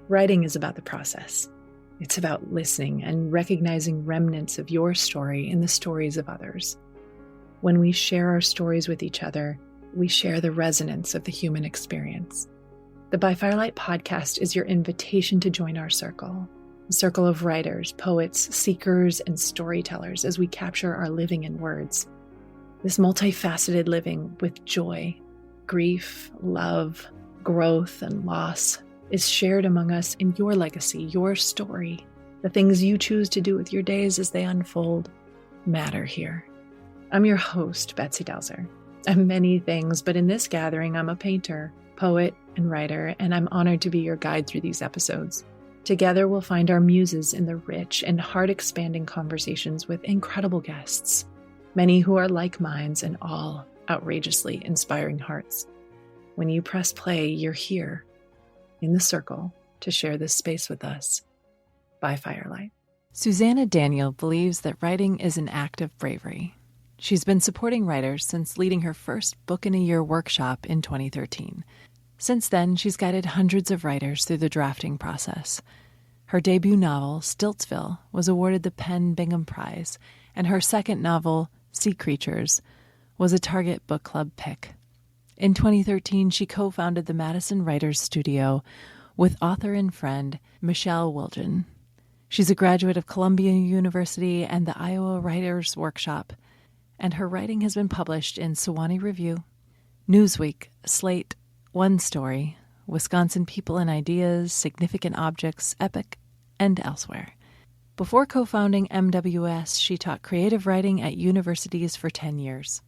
Writing is about the process. It's about listening and recognizing remnants of your story in the stories of others. When we share our stories with each other, we share the resonance of the human experience. The By Firelight podcast is your invitation to join our circle, a circle of writers, poets, seekers, and storytellers as we capture our living in words. This multifaceted living with joy, grief, love, growth, and loss is shared among us in your legacy, your story. The things you choose to do with your days as they unfold matter here. I'm your host, Betsy Delzer. I'm many things, but in this gathering, I'm a painter, poet, and writer, and I'm honored to be your guide through these episodes. Together, we'll find our muses in the rich and heart-expanding conversations with incredible guests, many who are like minds and all outrageously inspiring hearts. When you press play, you're here in the circle to share this space with us. By Firelight. Susanna Daniel believes that writing is an act of bravery. She's been supporting writers since leading her first Book in a Year workshop in 2013. Since then, she's guided hundreds of writers through the drafting process. Her debut novel, Stiltsville, was awarded the PEN Bingham Prize, and her second novel, Sea Creatures, was a Target Book Club pick. In 2013, she co-founded the Madison Writers Studio with author and friend Michelle Wilgen. She's a graduate of Columbia University and the Iowa Writers Workshop, and her writing has been published in Sewanee Review, Newsweek, Slate, One Story, Wisconsin People and Ideas, Significant Objects, Epic, and elsewhere. Before co-founding MWS, she taught creative writing at universities for 10 years.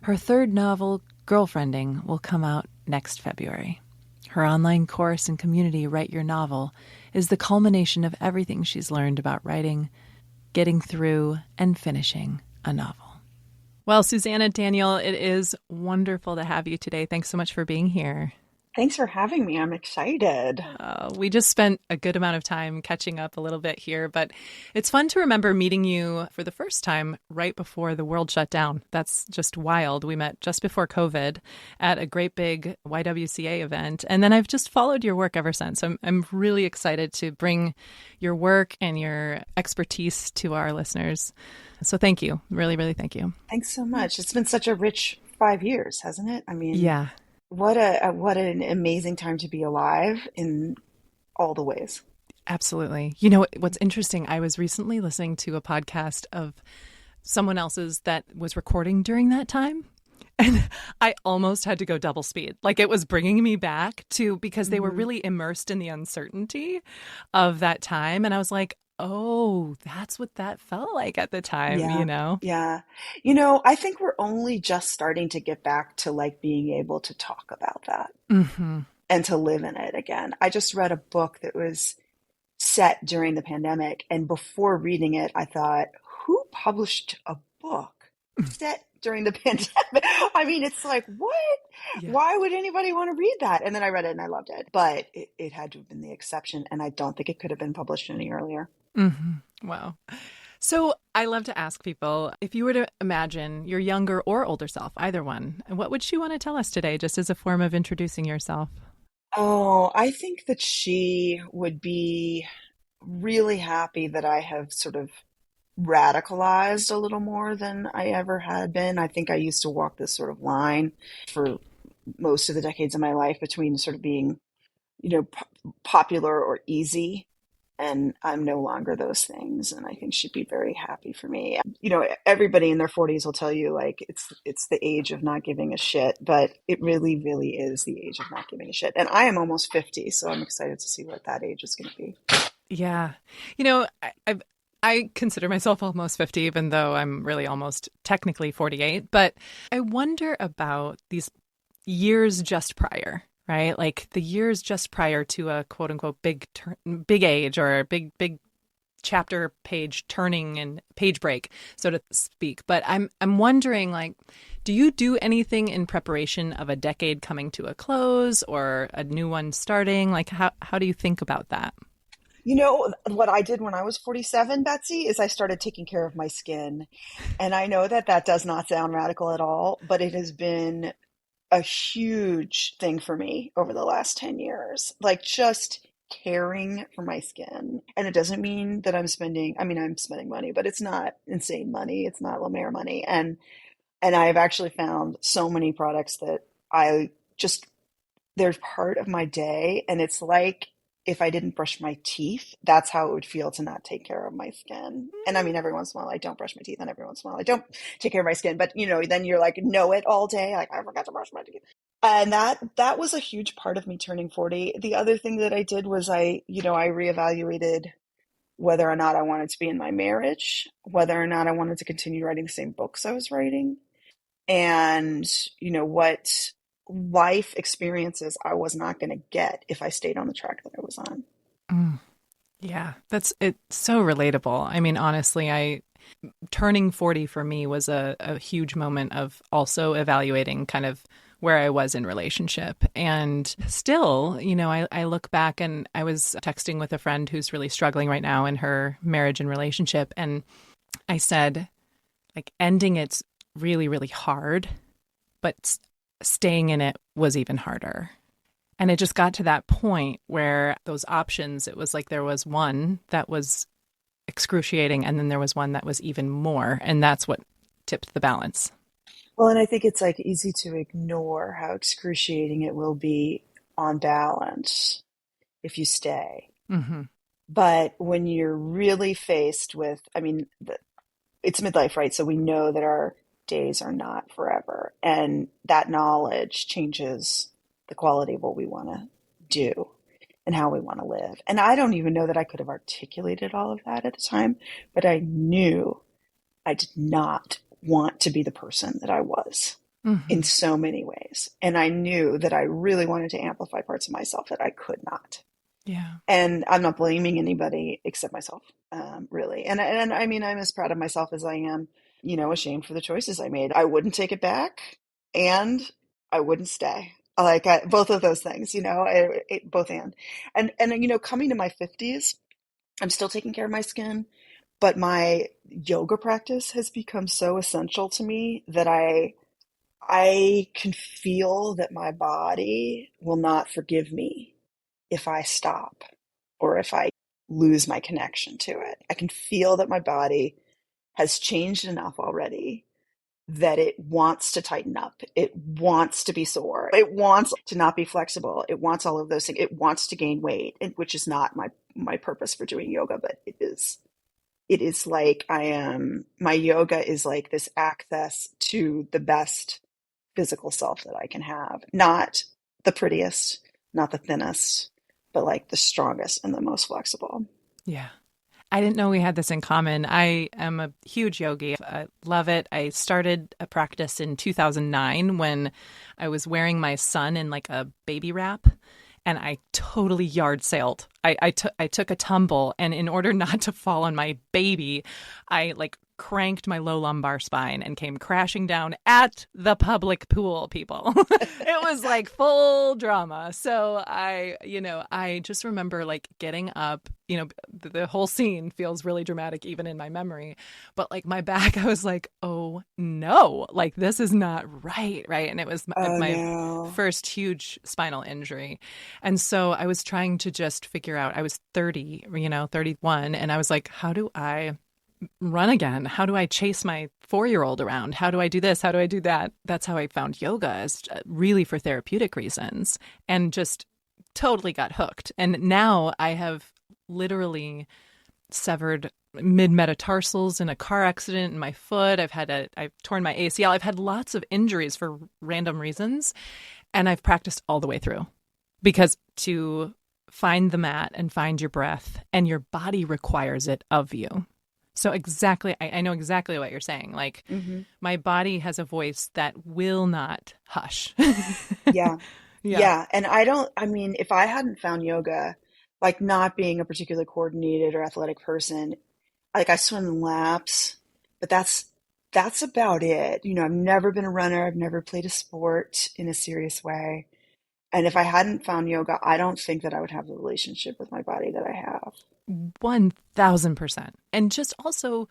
Her third novel, Girlfriending, will come out next February. Her online course and community, Write Your Novel, is the culmination of everything she's learned about writing, getting through, and finishing a novel. Well, Susanna Daniel, it is wonderful to have you today. Thanks so much for being here. Thanks for having me. I'm excited. We just spent a good amount of time catching up a little bit here, but it's fun to remember meeting you for the first time right before the world shut down. That's just wild. We met just before COVID at a great big YWCA event, and then I've just followed your work ever since. I'm really excited to bring your work and your expertise to our listeners. So thank you. Really, really thank you. Thanks so much. It's been such a rich 5 years, hasn't it? I mean, yeah. What an amazing time to be alive in all the ways. Absolutely. You know, what's interesting, I was recently listening to a podcast of someone else's that was recording during that time, and I almost had to go double speed. Like, it was bringing me back to, because they were really immersed in the uncertainty of that time. And I was like, oh, that's what that felt like at the time, you know? Yeah. I think we're only just starting to get back to like being able to talk about that and to live in it again. I just read a book that was set during the pandemic, and before reading it, I thought, who published a book set during the pandemic? I mean, it's like, what? Yeah. Why would anybody want to read that? And then I read it and I loved it, but it had to have been the exception, and I don't think it could have been published any earlier. Wow. So I love to ask people, if you were to imagine your younger or older self, either one, what would she want to tell us today, just as a form of introducing yourself? Oh, I think that she would be really happy that I have sort of radicalized a little more than I ever had been. I think I used to walk this sort of line for most of the decades of my life between sort of being, popular or easy. And I'm no longer those things. And I think she'd be very happy for me. Everybody in their 40s will tell you, like, it's the age of not giving a shit, but it really, really is the age of not giving a shit. And I am almost 50, so I'm excited to see what that age is going to be. Yeah. I consider myself almost 50, even though I'm really almost technically 48. But I wonder about these years just prior. Right? Like the years just prior to a quote unquote big age, or a big chapter page turning and page break, so to speak. But I'm wondering, like, do you do anything in preparation of a decade coming to a close or a new one starting? Like, how do you think about that? What I did when I was 47, Betsy, is I started taking care of my skin. And I know that does not sound radical at all, but it has been a huge thing for me over the last 10 years. Like, just caring for my skin. And it doesn't mean that I'm spending money, but it's not insane money. It's not La Mer money. And I've actually found so many products that I just, they're part of my day. And it's like if I didn't brush my teeth, that's how it would feel to not take care of my skin. And I mean, every once in a while I don't brush my teeth, and every once in a while I don't take care of my skin. But then you're like, know it all day. Like, I forgot to brush my teeth. And that was a huge part of me turning 40. The other thing that I did was I reevaluated whether or not I wanted to be in my marriage, whether or not I wanted to continue writing the same books I was writing, and what life experiences I was not going to get if I stayed on the track that I was on. Yeah, it's so relatable. I mean, honestly, turning 40 for me was a huge moment of also evaluating kind of where I was in relationship. And still, I look back, and I was texting with a friend who's really struggling right now in her marriage and relationship. And I said, like, ending it's really, really hard, but staying in it was even harder. And it just got to that point where those options, it was like there was one that was excruciating, and then there was one that was even more. And that's what tipped the balance. Well, and I think it's like easy to ignore how excruciating it will be on balance if you stay. Mm-hmm. But when you're really faced with, it's midlife, right? So we know that our days are not forever. And that knowledge changes the quality of what we want to do and how we want to live. And I don't even know that I could have articulated all of that at the time, but I knew I did not want to be the person that I was in so many ways. And I knew that I really wanted to amplify parts of myself that I could not. Yeah. And I'm not blaming anybody except myself, really. And I mean, I'm as proud of myself as I am, ashamed for the choices I made. I wouldn't take it back, and I wouldn't stay. Like, both of those things, both and coming to my 50s, I'm still taking care of my skin, but my yoga practice has become so essential to me that I can feel that my body will not forgive me if I stop or if I lose my connection to it. I can feel that my body has changed enough already that it wants to tighten up. It wants to be sore. It wants to not be flexible. It wants all of those things. It wants to gain weight, which is not my purpose for doing yoga, but it is like my yoga is like this access to the best physical self that I can have. Not the prettiest, not the thinnest, but like the strongest and the most flexible. Yeah. I didn't know we had this in common. I am a huge yogi. I love it. I started a practice in 2009 when I was wearing my son in like a baby wrap, and I totally yard sailed. I took a tumble, and in order not to fall on my baby, I like cranked my low lumbar spine and came crashing down at the public pool, people. It was like full drama. So I just remember like getting up, the whole scene feels really dramatic even in my memory, but like my back, I was like, oh no, like this is not right. And it was my first huge spinal injury. And so I was trying to just figure out, I was 31, and I was like, how do I run again? How do I chase my 4-year-old around? How do I do this? How do I do that? That's how I found yoga, is really for therapeutic reasons, and just totally got hooked. And now I have literally severed mid-metatarsals in a car accident in my foot. I've torn my ACL. I've had lots of injuries for random reasons, and I've practiced all the way through, because to find the mat and find your breath, and your body requires it of you. So exactly, I know exactly what you're saying. Like, my body has a voice that will not hush. Yeah. And if I hadn't found yoga, like not being a particularly coordinated or athletic person, like I swim laps, but that's about it. I've never been a runner. I've never played a sport in a serious way. And if I hadn't found yoga, I don't think that I would have the relationship with my body that I have. 1000%. And just also,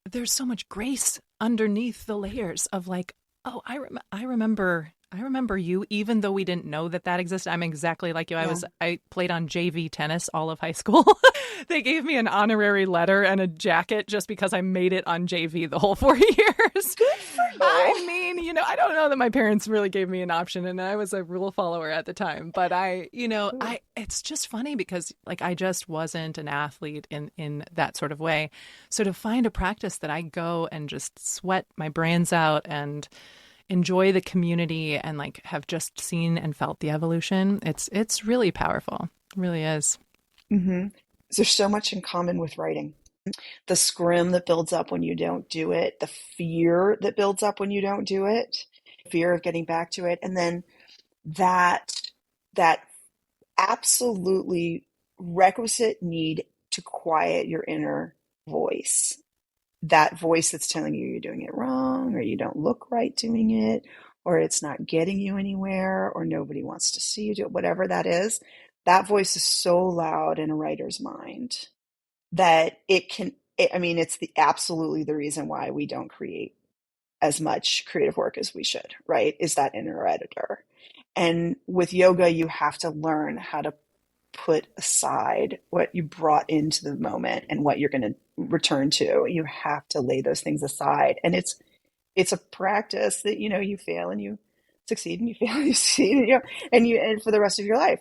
there's so much grace underneath the layers of like, oh, I remember I remember you, even though we didn't know that that existed. I'm exactly like you. Yeah. I played on JV tennis all of high school. They gave me an honorary letter and a jacket just because I made it on JV the whole 4 years. Good for I you. mean, I don't know that my parents really gave me an option, and I was a rule follower at the time. But it's just funny because like I just wasn't an athlete in that sort of way. So to find a practice that I go and just sweat my brains out and enjoy the community and like have just seen and felt the evolution, it's really powerful. It really is. Mm-hmm. There's so much in common with writing. The scrim that builds up when you don't do it, the fear that builds up when you don't do it, fear of getting back to it, and then that that absolutely requisite need to quiet your inner voice. That voice that's telling you you're doing it wrong, or you don't look right doing it, or it's not getting you anywhere, or nobody wants to see you do it, whatever that is, that voice is so loud in a writer's mind that it's absolutely the reason why we don't create as much creative work as we should, right? Is that inner editor. And with yoga, you have to learn how to put aside what you brought into the moment and what you're going to return to. You have to lay those things aside. And it's a practice that, you fail and you succeed, and you fail and you succeed, and for the rest of your life.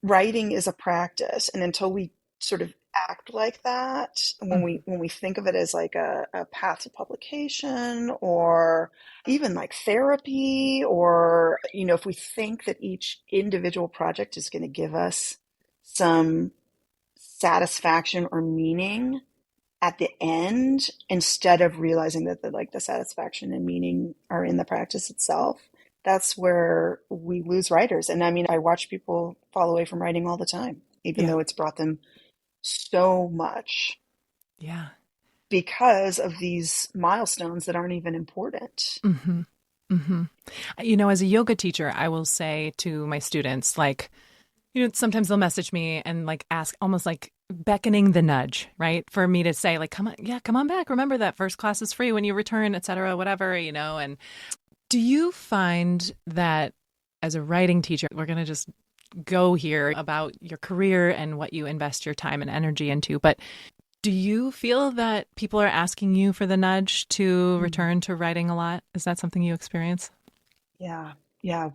Writing is a practice. And until we sort of act like that, when we think of it as like a path to publication, or even like therapy, or if we think that each individual project is going to give us some satisfaction or meaning at the end, instead of realizing that the satisfaction and meaning are in the practice itself, that's where we lose writers. And I watch people fall away from writing all the time, even though it's brought them so much. Yeah. Because of these milestones that aren't even important. Mm-hmm. Mm-hmm. As a yoga teacher, I will say to my students, like, sometimes they'll message me and like ask, almost like beckoning the nudge, right? For me to say like, come on back. Remember that first class is free when you return, et cetera, whatever, and do you find that as a writing teacher, we're going to just go here about your career and what you invest your time and energy into, but do you feel that people are asking you for the nudge to return to writing a lot? Is that something you experience? Yeah. Yeah,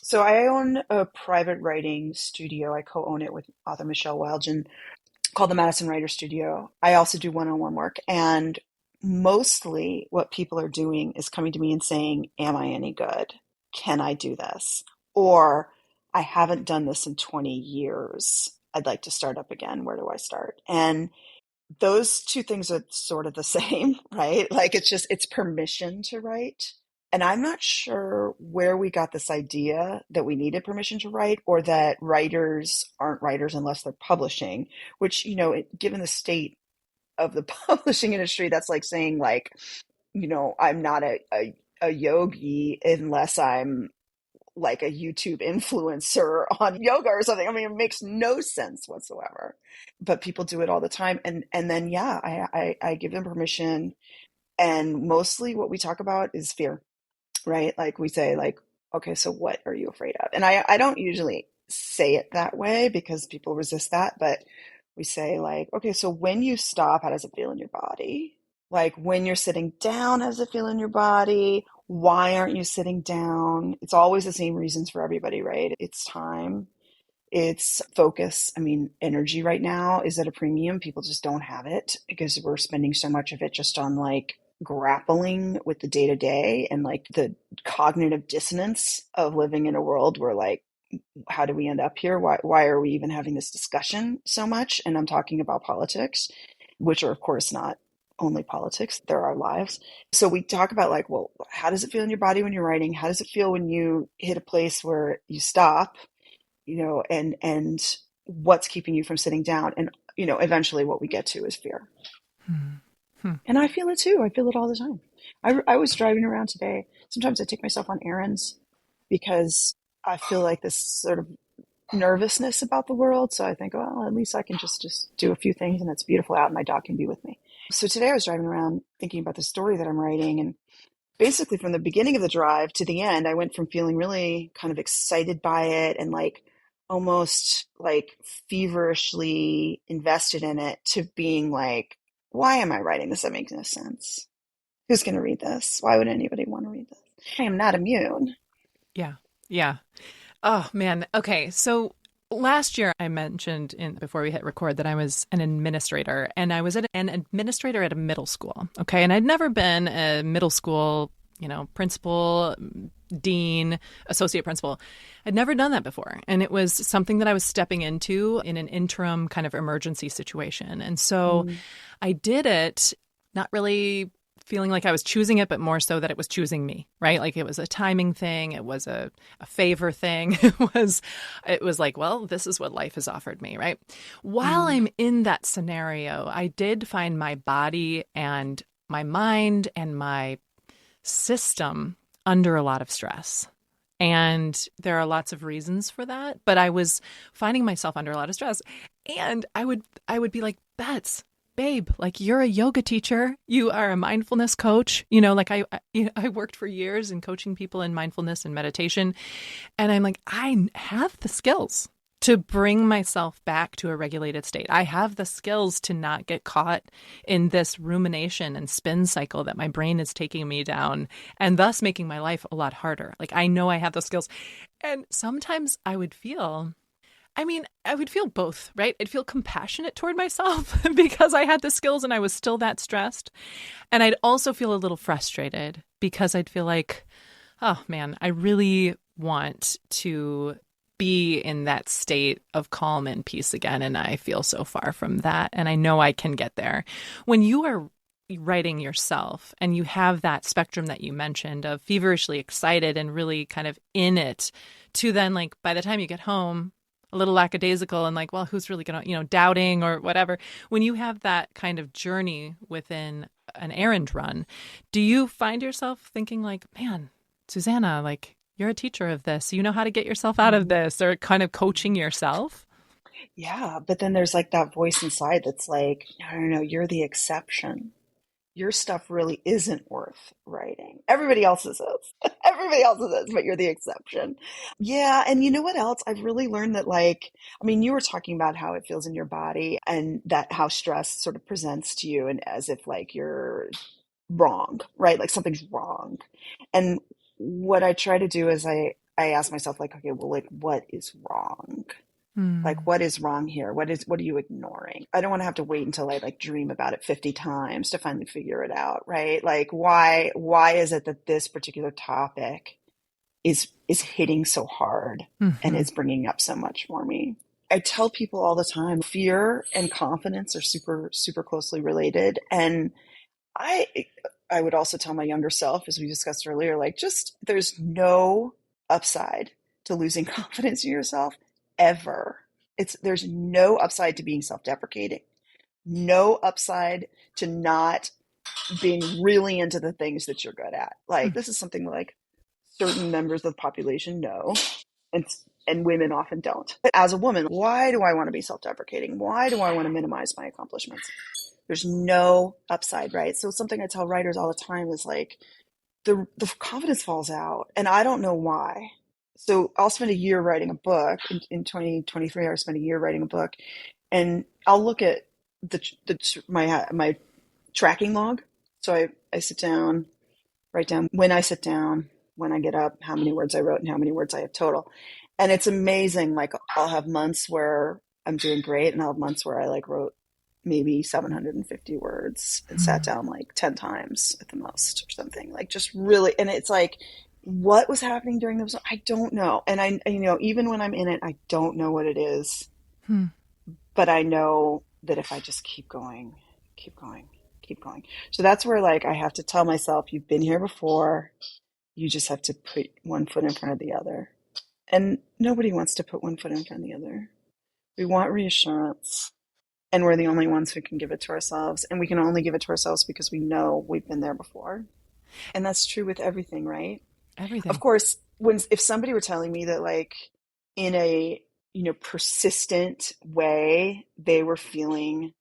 so I own a private writing studio. I co-own it with author Michelle Wilgen, called the Madison Writer Studio. I also do one-on-one work, and mostly what people are doing is coming to me and saying, am I any good? Can I do this? Or I haven't done this in 20 years. I'd like to start up again. Where do I start? And those two things are sort of the same, right? Like it's permission to write. And I'm not sure where we got this idea that we needed permission to write, or that writers aren't writers unless they're publishing, which, given the state of the publishing industry, that's like saying like, I'm not a yogi unless I'm like a YouTube influencer on yoga or something. It makes no sense whatsoever, but people do it all the time. And then, yeah, I give them permission. And mostly what we talk about is fear, right? Like we say like, okay, so what are you afraid of? And I don't usually say it that way because people resist that, but we say like, okay, so when you stop, how does it feel in your body? Like when you're sitting down, how does it feel in your body? Why aren't you sitting down? It's always the same reasons for everybody, right? It's time. It's focus. Energy right now is at a premium. People just don't have it because we're spending so much of it just on like grappling with the day to day and like the cognitive dissonance of living in a world where like, how do we end up here? Why are we even having this discussion so much? And I'm talking about politics, which are of course not only politics, they're our lives. So we talk about like, well, how does it feel in your body when you're writing? How does it feel when you hit a place where you stop, and what's keeping you from sitting down? And, eventually what we get to is fear. And I feel it too. I feel it all the time. I was driving around today. Sometimes I take myself on errands because I feel like this sort of nervousness about the world. So I think, well, at least I can just do a few things and it's beautiful out and my dog can be with me. So today I was driving around thinking about the story that I'm writing, and basically from the beginning of the drive to the end, I went from feeling really kind of excited by it and like almost like feverishly invested in it to being like, why am I writing this? That makes no sense. Who's going to read this? Why would anybody want to read this? I am not immune. Yeah. Yeah. Oh, man. Okay. So last year I mentioned before we hit record that I was an administrator, and I was an administrator at a middle school. Okay. And I'd never been a middle school, principal, dean, associate principal. I'd never done that before. And it was something that I was stepping into in an interim kind of emergency situation. And so I did it not really feeling like I was choosing it, but more so that it was choosing me, right? Like it was a timing thing. It was a favor thing. It was like, well, this is what life has offered me, right? While I'm in that scenario, I did find my body and my mind and my system under a lot of stress. And there are lots of reasons for that, but I was finding myself under a lot of stress. And I would be like, Bets, babe, like you're a yoga teacher, you are a mindfulness coach, like I worked for years in coaching people in mindfulness and meditation. And I'm like, I have the skills to bring myself back to a regulated state. I have the skills to not get caught in this rumination and spin cycle that my brain is taking me down and thus making my life a lot harder. Like I know I have those skills. And sometimes I would feel both, right? I'd feel compassionate toward myself because I had the skills and I was still that stressed. And I'd also feel a little frustrated because I'd feel like, oh man, I really want to be in that state of calm and peace again. And I feel so far from that. And I know I can get there. When you are writing yourself and you have that spectrum that you mentioned of feverishly excited and really kind of in it to then like by the time you get home, a little lackadaisical and like, well, who's really going to, doubting or whatever. When you have that kind of journey within an errand run, do you find yourself thinking like, man, Susanna, like you're a teacher of this, you know how to get yourself out of this, or kind of coaching yourself? Yeah. But then there's like that voice inside that's like, no, you're the exception. Your stuff really isn't worth writing. Everybody else's is. Everybody else's is, but you're the exception. Yeah. And you know what else? I've really learned that you were talking about how it feels in your body and that how stress sort of presents to you and as if like you're wrong, right? Like something's wrong. And what I try to do is I ask myself like, okay, well, like what is wrong? Like, what is wrong here? What are you ignoring? I don't want to have to wait until I like dream about it 50 times to finally figure it out, right? Like, why is it that this particular topic is hitting so hard and is bringing up so much for me? I tell people all the time, fear and confidence are super, super closely related. And I would also tell my younger self, as we discussed earlier, like just there's no upside to losing confidence in yourself ever. There's no upside to being self-deprecating, no upside to not being really into the things that you're good at. Like this is something like certain members of the population know, and women often don't. As a woman, why do I want to be self-deprecating? Why do I want to minimize my accomplishments? There's no upside, right? So something I tell writers all the time is like the confidence falls out, and I don't know why. So I'll spend a year writing a book. In 2023, I spent a year writing a book, and I'll look at my tracking log. So I sit down, write down when I sit down, when I get up, how many words I wrote and how many words I have total. And it's amazing. Like I'll have months where I'm doing great, and I'll have months where I like wrote maybe 750 words and sat down like 10 times at the most or something, like just really. And it's like, what was happening during those? I don't know. And I, even when I'm in it, I don't know what it is, but I know that if I just keep going. So that's where like, I have to tell myself, you've been here before. You just have to put one foot in front of the other. And nobody wants to put one foot in front of the other. We want reassurance. And we're the only ones who can give it to ourselves. And we can only give it to ourselves because we know we've been there before. And that's true with everything, right? Everything. Of course, if somebody were telling me that like in a, persistent way, they were feeling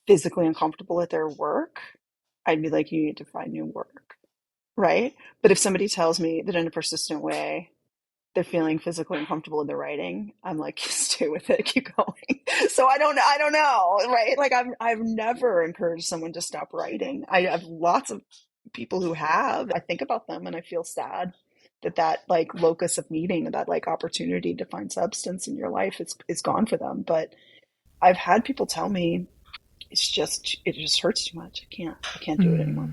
physically uncomfortable at their work, I'd be like, you need to find new work, right? But if somebody tells me that in a persistent way, they're feeling physically uncomfortable in their writing, I'm like, stay with it, keep going. So I don't know, right? Like I've never encouraged someone to stop writing. I have lots of people who have. I think about them and I feel sad that like locus of meeting, that like opportunity to find substance in your life is gone for them. But I've had people tell me it just hurts too much. I can't do it anymore.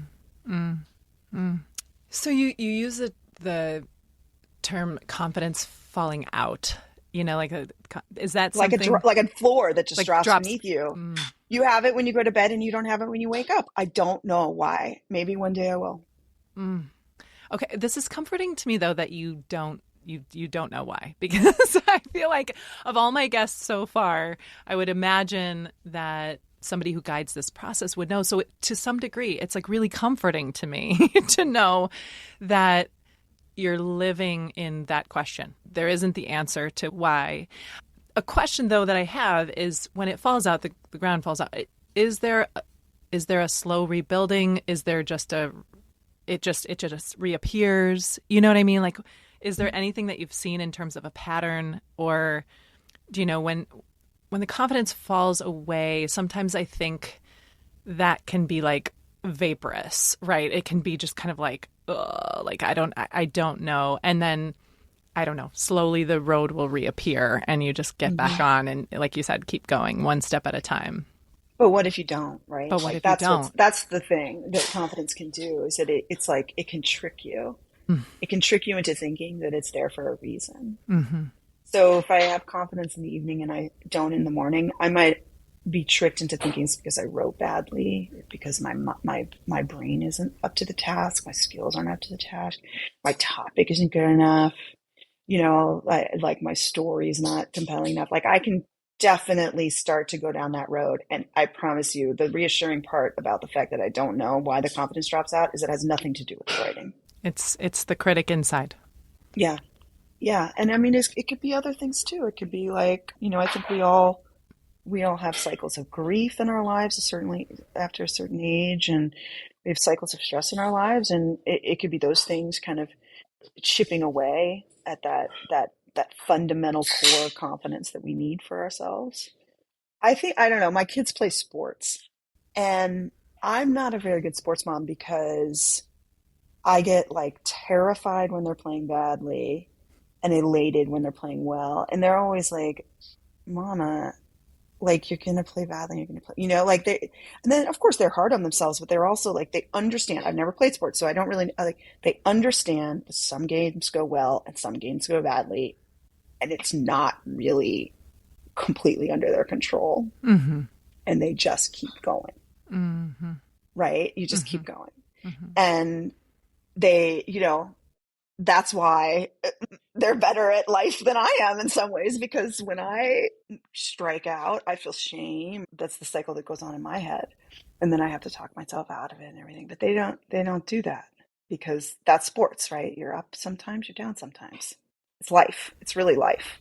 So you use the term confidence falling out, like is that something like a floor that just drops beneath you? You have it when you go to bed and you don't have it when you wake up. I don't know why. Maybe one day I will. Okay, this is comforting to me though that you don't know why, because I feel like of all my guests so far, I would imagine that somebody who guides this process would know. So to some degree, it's like really comforting to me to know that you're living in that question. There isn't the answer to why. A question though that I have is when it falls out, the ground falls out. Is there a slow rebuilding? Is there just it just reappears? You know what I mean? Like, is there anything that you've seen in terms of a pattern, or do you know when the confidence falls away? Sometimes I think that can be like vaporous, right? It can be just kind of like, like I don't know, and then I don't know. Slowly, the road will reappear, and you just get back on, and like you said, keep going one step at a time. But what if you don't, right? But what if you don't? That's the thing that confidence can do, is that it's like it can trick you. It can trick you into thinking that it's there for a reason. So if I have confidence in the evening and I don't in the morning, I might be tricked into thinking it's because I wrote badly, because my brain isn't up to the task, my skills aren't up to the task, my topic isn't good enough, like my story is not compelling enough. Like I can definitely start to go down that road. And I promise you, the reassuring part about the fact that I don't know why the confidence drops out is it has nothing to do with the writing. It's the critic inside. Yeah. Yeah. And I mean, it could be other things too. It could be like, I think we all have cycles of grief in our lives, certainly after a certain age, and we have cycles of stress in our lives. And it could be those things kind of chipping away at that fundamental core confidence that we need for ourselves. I don't know, my kids play sports, and I'm not a very good sports mom because I get like terrified when they're playing badly and elated when they're playing well. And they're always like, Mama, like you're going to play badly, you're going to play, like and then of course they're hard on themselves, but they're also like, they understand. I've never played sports, so I don't really they understand that some games go well and some games go badly. And it's not really completely under their control. And they just keep going. Right? You just keep going. And they, that's why they're better at life than I am in some ways, because when I strike out, I feel shame. That's the cycle that goes on in my head. And then I have to talk myself out of it and everything. But they don't do that, because that's sports, right? You're up sometimes, you're down sometimes. It's life. It's really life.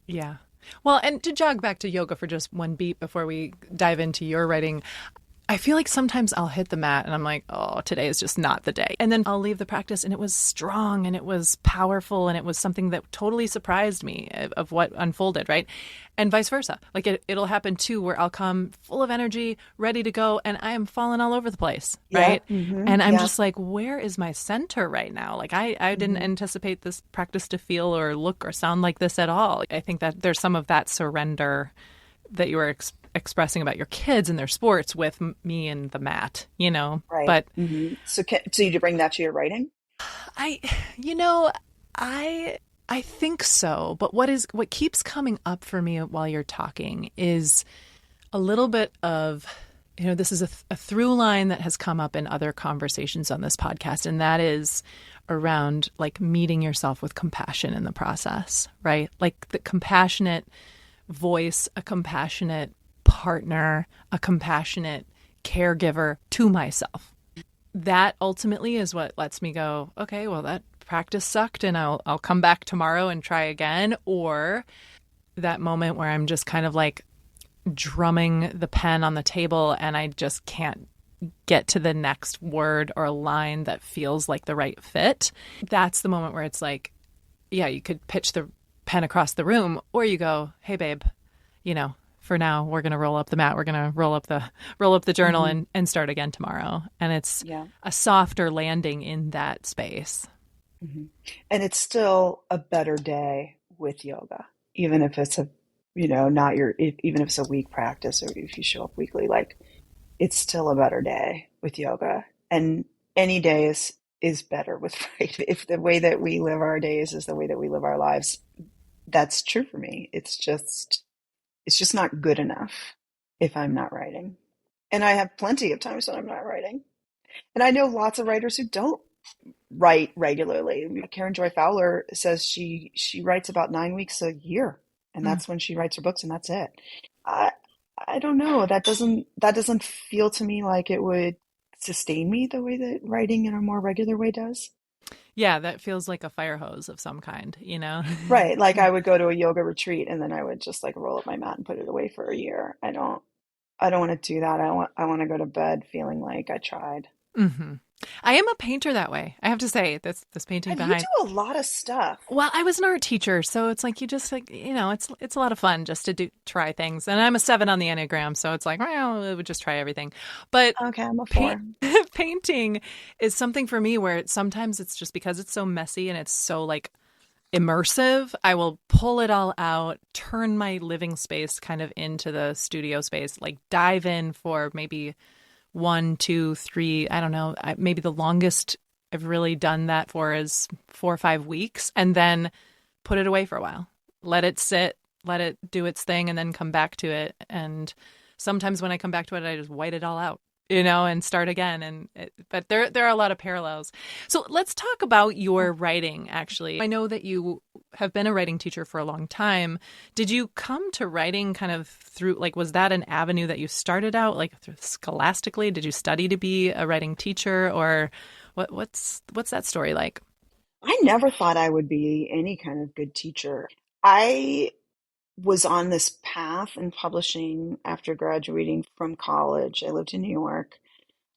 Yeah. Well, and to jog back to yoga for just one beat before we dive into your writing, I feel like sometimes I'll hit the mat and I'm like, oh, today is just not the day. And then I'll leave the practice and it was strong and it was powerful and it was something that totally surprised me of what unfolded, right? And vice versa. Like it'll happen too, where I'll come full of energy, ready to go, and I am falling all over the place, right? And I'm just like, where is my center right now? Like I didn't anticipate this practice to feel or look or sound like this at all. I think that there's some of that surrender that you were expressing about your kids and their sports with me and the mat, Right. But so you bring that to your writing? I think so. But what keeps coming up for me while you're talking is a little bit of, this is a through line that has come up in other conversations on this podcast, and that is around like meeting yourself with compassion in the process, right? Like the compassionate voice, a compassionate partner, a compassionate caregiver to myself. That ultimately is what lets me go, okay, well, that practice sucked and I'll come back tomorrow and try again. Or that moment where I'm just kind of like drumming the pen on the table and I just can't get to the next word or line that feels like the right fit. That's the moment where it's like, yeah, you could pitch the pen across the room, or you go, hey, babe, for now, we're going to roll up the mat. We're going to roll up the journal and start again tomorrow. And it's a softer landing in that space. Mm-hmm. And it's still a better day with yoga, even if it's even if it's a week practice or if you show up weekly, like it's still a better day with yoga. And any day is better with writing. If the way that we live our days is the way that we live our lives, that's true for me. It's just not good enough if I'm not writing. And I have plenty of times when I'm not writing. And I know lots of writers who don't write regularly. Karen Joy Fowler says she writes about 9 weeks a year, and that's when she writes her books, and that's it. I don't know. That doesn't feel to me like it would sustain me the way that writing in a more regular way does. Yeah, that feels like a fire hose of some kind, Right. Like I would go to a yoga retreat and then I would just like roll up my mat and put it away for a year. I don't want to do that. I want to go to bed feeling like I tried. Mm-hmm. I am a painter that way. I have to say, this painting and behind. You do a lot of stuff. Well, I was an art teacher, so it's like you just like it's a lot of fun just to try things. And I'm a 7 on the Enneagram, so it's like we would just try everything. But okay, I'm a 4. Painting is something for me where sometimes it's just because it's so messy and it's so like immersive. I will pull it all out, turn my living space kind of into the studio space, like dive in for maybe 1, 2, 3, I don't know, maybe the longest I've really done that for is 4 or 5 weeks, and then put it away for a while. Let it sit, let it do its thing, and then come back to it. And sometimes when I come back to it, I just white it all out, and start again. But there are a lot of parallels. So let's talk about your writing, actually. I know that you have been a writing teacher for a long time. Did you come to writing kind of through, like, was that an avenue that you started out, like, scholastically? Did you study to be a writing teacher, or what's that story like? I never thought I would be any kind of good teacher. I was on this path in publishing after graduating from college. I lived in New York.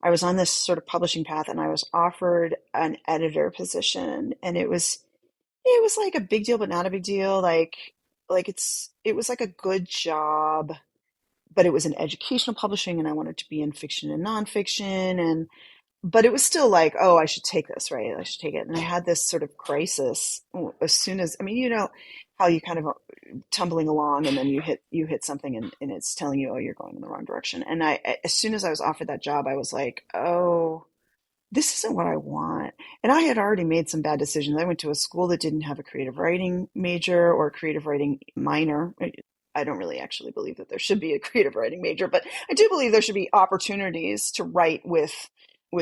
I was on this sort of publishing path and I was offered an editor position, and it was like a big deal, but not a big deal. It was like a good job, but it was in educational publishing and I wanted to be in fiction and nonfiction. But it was still like, oh, I should take this, right? I should take it. And I had this sort of crisis as soon as, how you kind of tumbling along and then you hit something and it's telling you, oh, you're going in the wrong direction. And as soon as I was offered that job, I was like, oh, this isn't what I want. And I had already made some bad decisions. I went to a school that didn't have a creative writing major or a creative writing minor. I don't really actually believe that there should be a creative writing major, but I do believe there should be opportunities to write with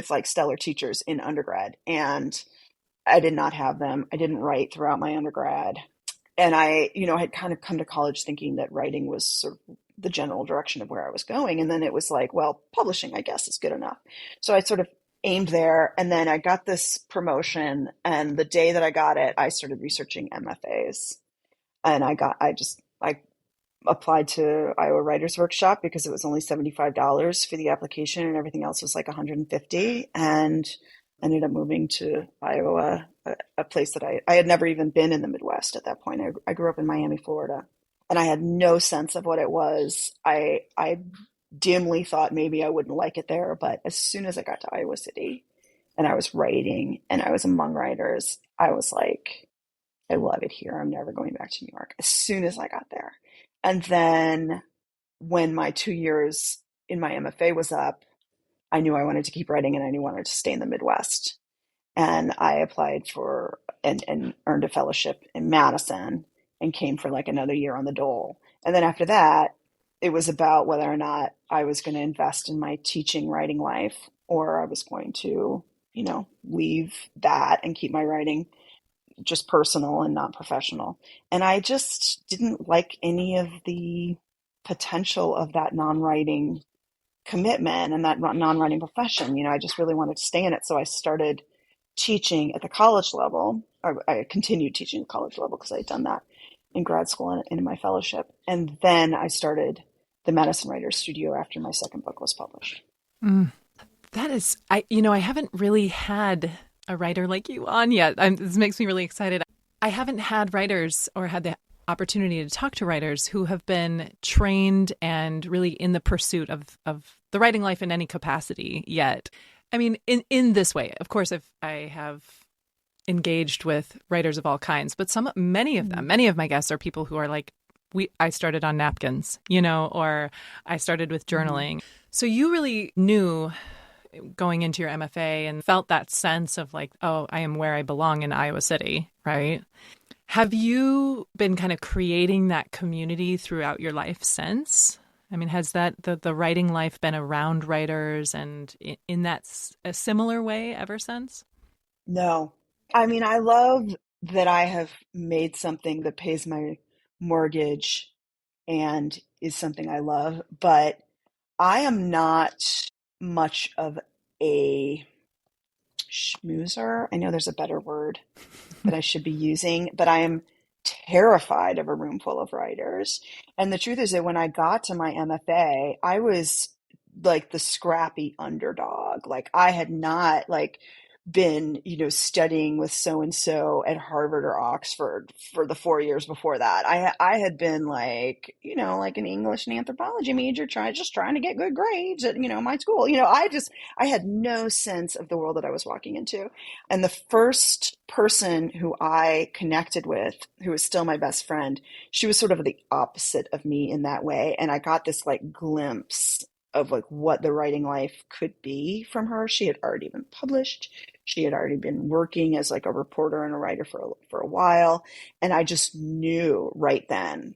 like stellar teachers in undergrad. And I did not have them. I didn't write throughout my undergrad. And I, had kind of come to college thinking that writing was sort of the general direction of where I was going. And then it was like, well, publishing, I guess, is good enough. So I sort of aimed there. And then I got this promotion. And the day that I got it, I started researching MFAs. And I applied to Iowa Writers Workshop because it was only $75 for the application and everything else was like $150, and ended up moving to Iowa, a place that I had never even been in the Midwest at that point. I grew up in Miami, Florida, and I had no sense of what it was. I dimly thought maybe I wouldn't like it there, but as soon as I got to Iowa City and I was writing and I was among writers, I was like, I love it here. I'm never going back to New York. As soon as I got there. And then when my 2 years in my MFA was up, I knew I wanted to keep writing and I knew I wanted to stay in the Midwest. And I applied for and earned a fellowship in Madison and came for like another year on the dole. And then after that, it was about whether or not I was going to invest in my teaching writing life or I was going to, leave that and keep my writing just personal and not professional. And I just didn't like any of the potential of that non-writing commitment and that non-writing profession. I just really wanted to stay in it. So I started teaching at the college level, or I continued teaching at the college level because I had done that in grad school and in my fellowship. And then I started the Madison Writers Studio after my second book was published. That is, I haven't really had a writer like you on yet. This makes me really excited. I haven't had writers or had the opportunity to talk to writers who have been trained and really in the pursuit of the writing life in any capacity yet. I mean, in this way, of course, if I have engaged with writers of all kinds, but many of them, many of my guests are people who are like, I started on napkins, or I started with journaling. So you really knew going into your MFA and felt that sense of like, oh, I am where I belong in Iowa City, right? Have you been kind of creating that community throughout your life since? I mean, has the writing life been around writers and in that a similar way ever since? No. I mean, I love that I have made something that pays my mortgage and is something I love, but I am not much of a schmoozer. I know there's a better word that I should be using, but I am terrified of a room full of writers. And the truth is that when I got to my MFA, I was like the scrappy underdog. Like I had not been, studying with so and so at Harvard or Oxford for the 4 years before that. I had been like an English and anthropology major, trying to get good grades at my school. I had no sense of the world that I was walking into. And the first person who I connected with, who is still my best friend, she was sort of the opposite of me in that way. And I got this glimpse of what the writing life could be from her. She had already been published. She had already been working as a reporter and a writer for a while. And I just knew right then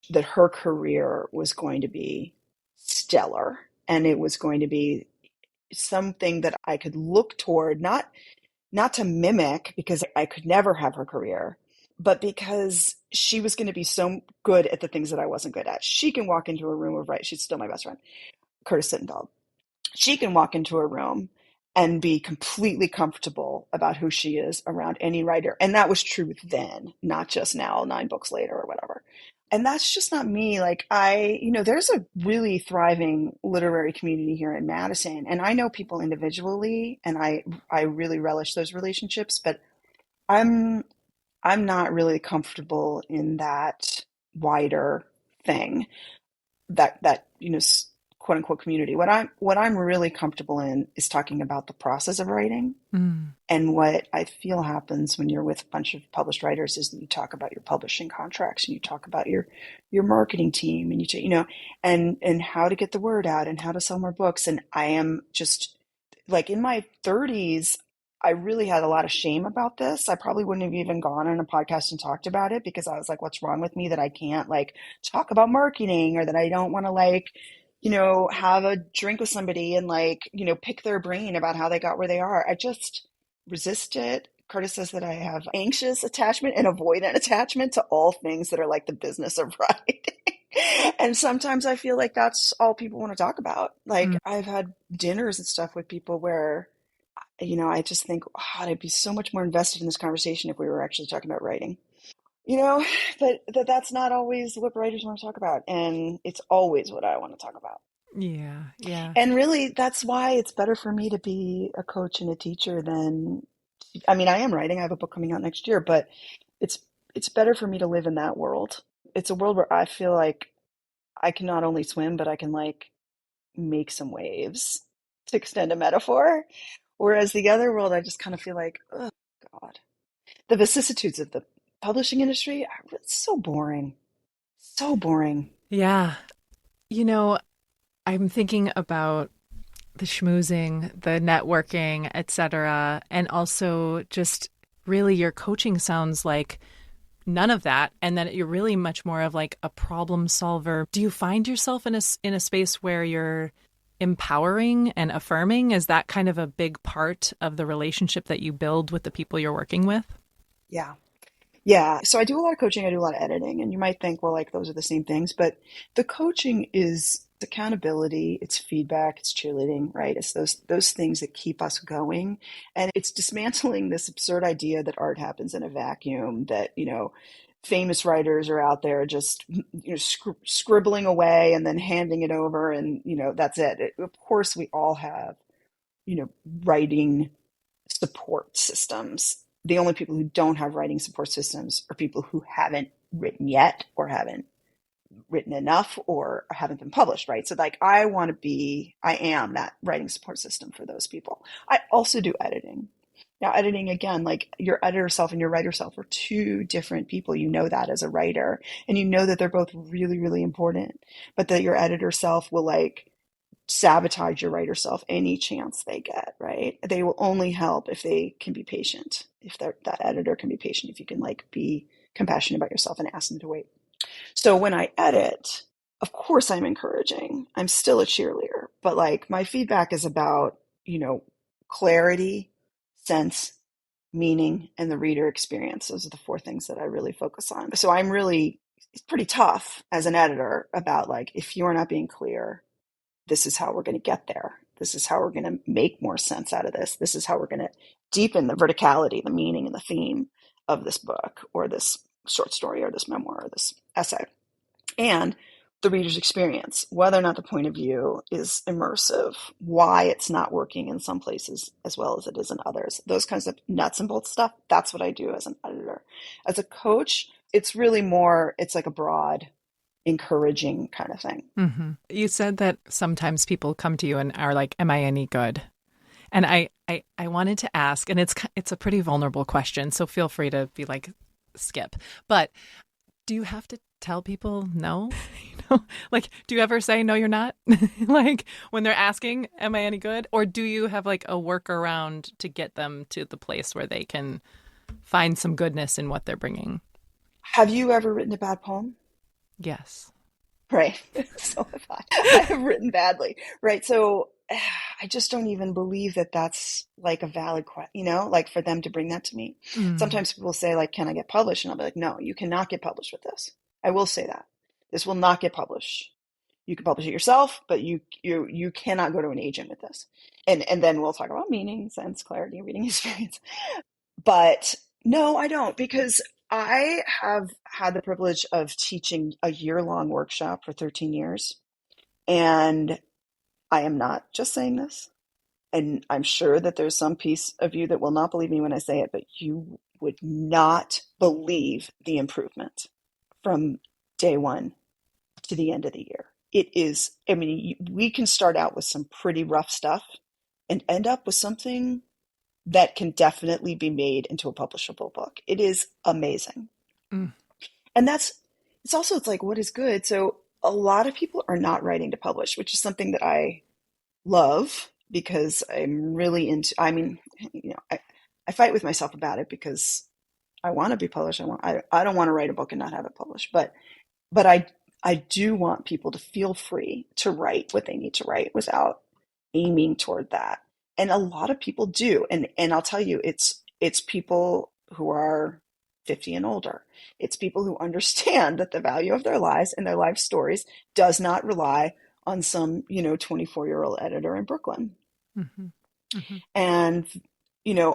that her career was going to be stellar. And it was going to be something that I could look toward, not to mimic, because I could never have her career, but because she was going to be so good at the things that I wasn't good at. She can walk into a room of she's still my best friend, Curtis Sittenfeld. She can walk into a room and be completely comfortable about who she is around any writer. And that was true then, not just now, 9 books later or whatever. And that's just not me. There's a really thriving literary community here in Madison, and I know people individually, and I really relish those relationships, but I'm not really comfortable in that wider thing, that quote unquote community. What I'm really comfortable in is talking about the process of writing. And what I feel happens when you're with a bunch of published writers is that you talk about your publishing contracts, and you talk about your marketing team, and and how to get the word out and how to sell more books. And I am just in my 30s, I really had a lot of shame about this. I probably wouldn't have even gone on a podcast and talked about it, because I was like, what's wrong with me that I can't talk about marketing, or that I don't want to have a drink with somebody and pick their brain about how they got where they are. I just resist it. Curtis says that I have anxious attachment and avoidant attachment to all things that are the business of writing. And sometimes I feel like that's all people want to talk about. I've had dinners and stuff with people where, I just think, oh, I'd be so much more invested in this conversation if we were actually talking about writing. But that's not always what writers want to talk about. And it's always what I want to talk about. Yeah, yeah. And really, that's why it's better for me to be a coach and a teacher than, I mean, I am writing. I have a book coming out next year, but it's better for me to live in that world. It's a world where I feel like I can not only swim, but I can make some waves, to extend a metaphor. Whereas the other world, I just kind of feel like, oh, God. The vicissitudes of the publishing industry are so boring. So boring. Yeah. I'm thinking about the schmoozing, the networking, etc. And also just really your coaching sounds like none of that. And that you're really much more of a problem solver. Do you find yourself in a space where you're empowering and affirming? Is that kind of a big part of the relationship that you build with the people you're working with? Yeah. Yeah. So I do a lot of coaching. I do a lot of editing. And you might think, well, those are the same things. But the coaching is accountability, it's feedback, it's cheerleading, right? It's those things that keep us going. And it's dismantling this absurd idea that art happens in a vacuum, that, famous writers are out there just scribbling away and then handing it over, and that's it. Of course, we all have writing support systems. The only people who don't have writing support systems are people who haven't written yet, or haven't written enough, or haven't been published, right? So like I am that writing support system for those people. I also do editing. Now, editing, again, like your editor self and your writer self are two different people. You know that as a writer, and you know that they're both really, really important, but that your editor self will like sabotage your writer self any chance they get, right? They will only help if they can be patient, if that editor can be patient, if you can like be compassionate about yourself and ask them to wait. So when I edit, of course I'm encouraging. I'm still a cheerleader, but like my feedback is about, clarity, sense, meaning, and the reader experience. Those are the four things that I really focus on. So it's pretty tough as an editor about like, if you're not being clear, this is how we're going to get there. This is how we're going to make more sense out of this. This is how we're going to deepen the verticality, the meaning, and the theme of this book, or this short story, or this memoir, or this essay. And the reader's experience, whether or not the point of view is immersive, why it's not working in some places as well as it is in others. Those kinds of nuts and bolts stuff, that's what I do as an editor. As a coach, it's really more, it's like a broad, encouraging kind of thing. Mm-hmm. You said that sometimes people come to you and are like, am I any good? And I wanted to ask, and it's a pretty vulnerable question, so feel free to be like, skip. But do you have to tell people no? Like, do you ever say, no, you're not? Like when they're asking, am I any good? Or do you have like a workaround to get them to the place where they can find some goodness in what they're bringing? Have you ever written a bad poem? Yes. Right. So have I. I have written badly. Right. So I just don't even believe that that's like a valid question, like for them to bring that to me. Sometimes people say like, can I get published? And I'll be like, no, you cannot get published with this. I will say that. This will not get published. You can publish it yourself, but you cannot go to an agent with this. And then we'll talk about meaning, sense, clarity, reading experience. But no, I don't, because I have had the privilege of teaching a year-long workshop for 13 years. And I am not just saying this. And I'm sure that there's some piece of you that will not believe me when I say it, but you would not believe the improvement from day one to the end of the year. It is, I mean, we can start out with some pretty rough stuff and end up with something that can definitely be made into a publishable book. It is amazing. And it's like, what is good? So a lot of people are not writing to publish, which is something that I love, because I'm really into, I fight with myself about it because I want to be published. I don't want to write a book and not have it published, but I do want people to feel free to write what they need to write without aiming toward that. And a lot of people do. And I'll tell you, it's people who are 50 and older. It's people who understand that the value of their lives and their life stories does not rely on some, 24-year-old editor in Brooklyn. Mm-hmm. Mm-hmm. And,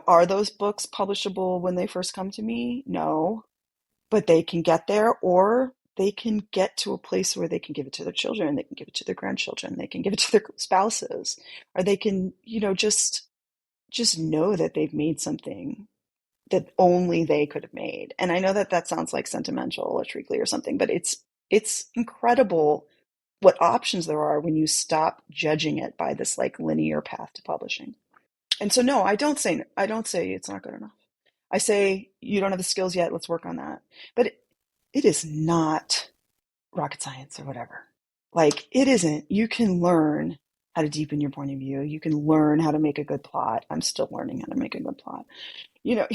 are those books publishable when they first come to me? No, but they can get there, or they can get to a place where they can give it to their children, they can give it to their grandchildren, they can give it to their spouses, or they can, just know that they've made something that only they could have made. And I know that sounds like sentimental or treacly or something, but it's incredible what options there are when you stop judging it by this like linear path to publishing. And so, no, I don't say it's not good enough. I say, you don't have the skills yet, let's work on that. But it is not rocket science or whatever. Like, it isn't. You can learn how to deepen your point of view. You can learn how to make a good plot. I'm still learning how to make a good plot. You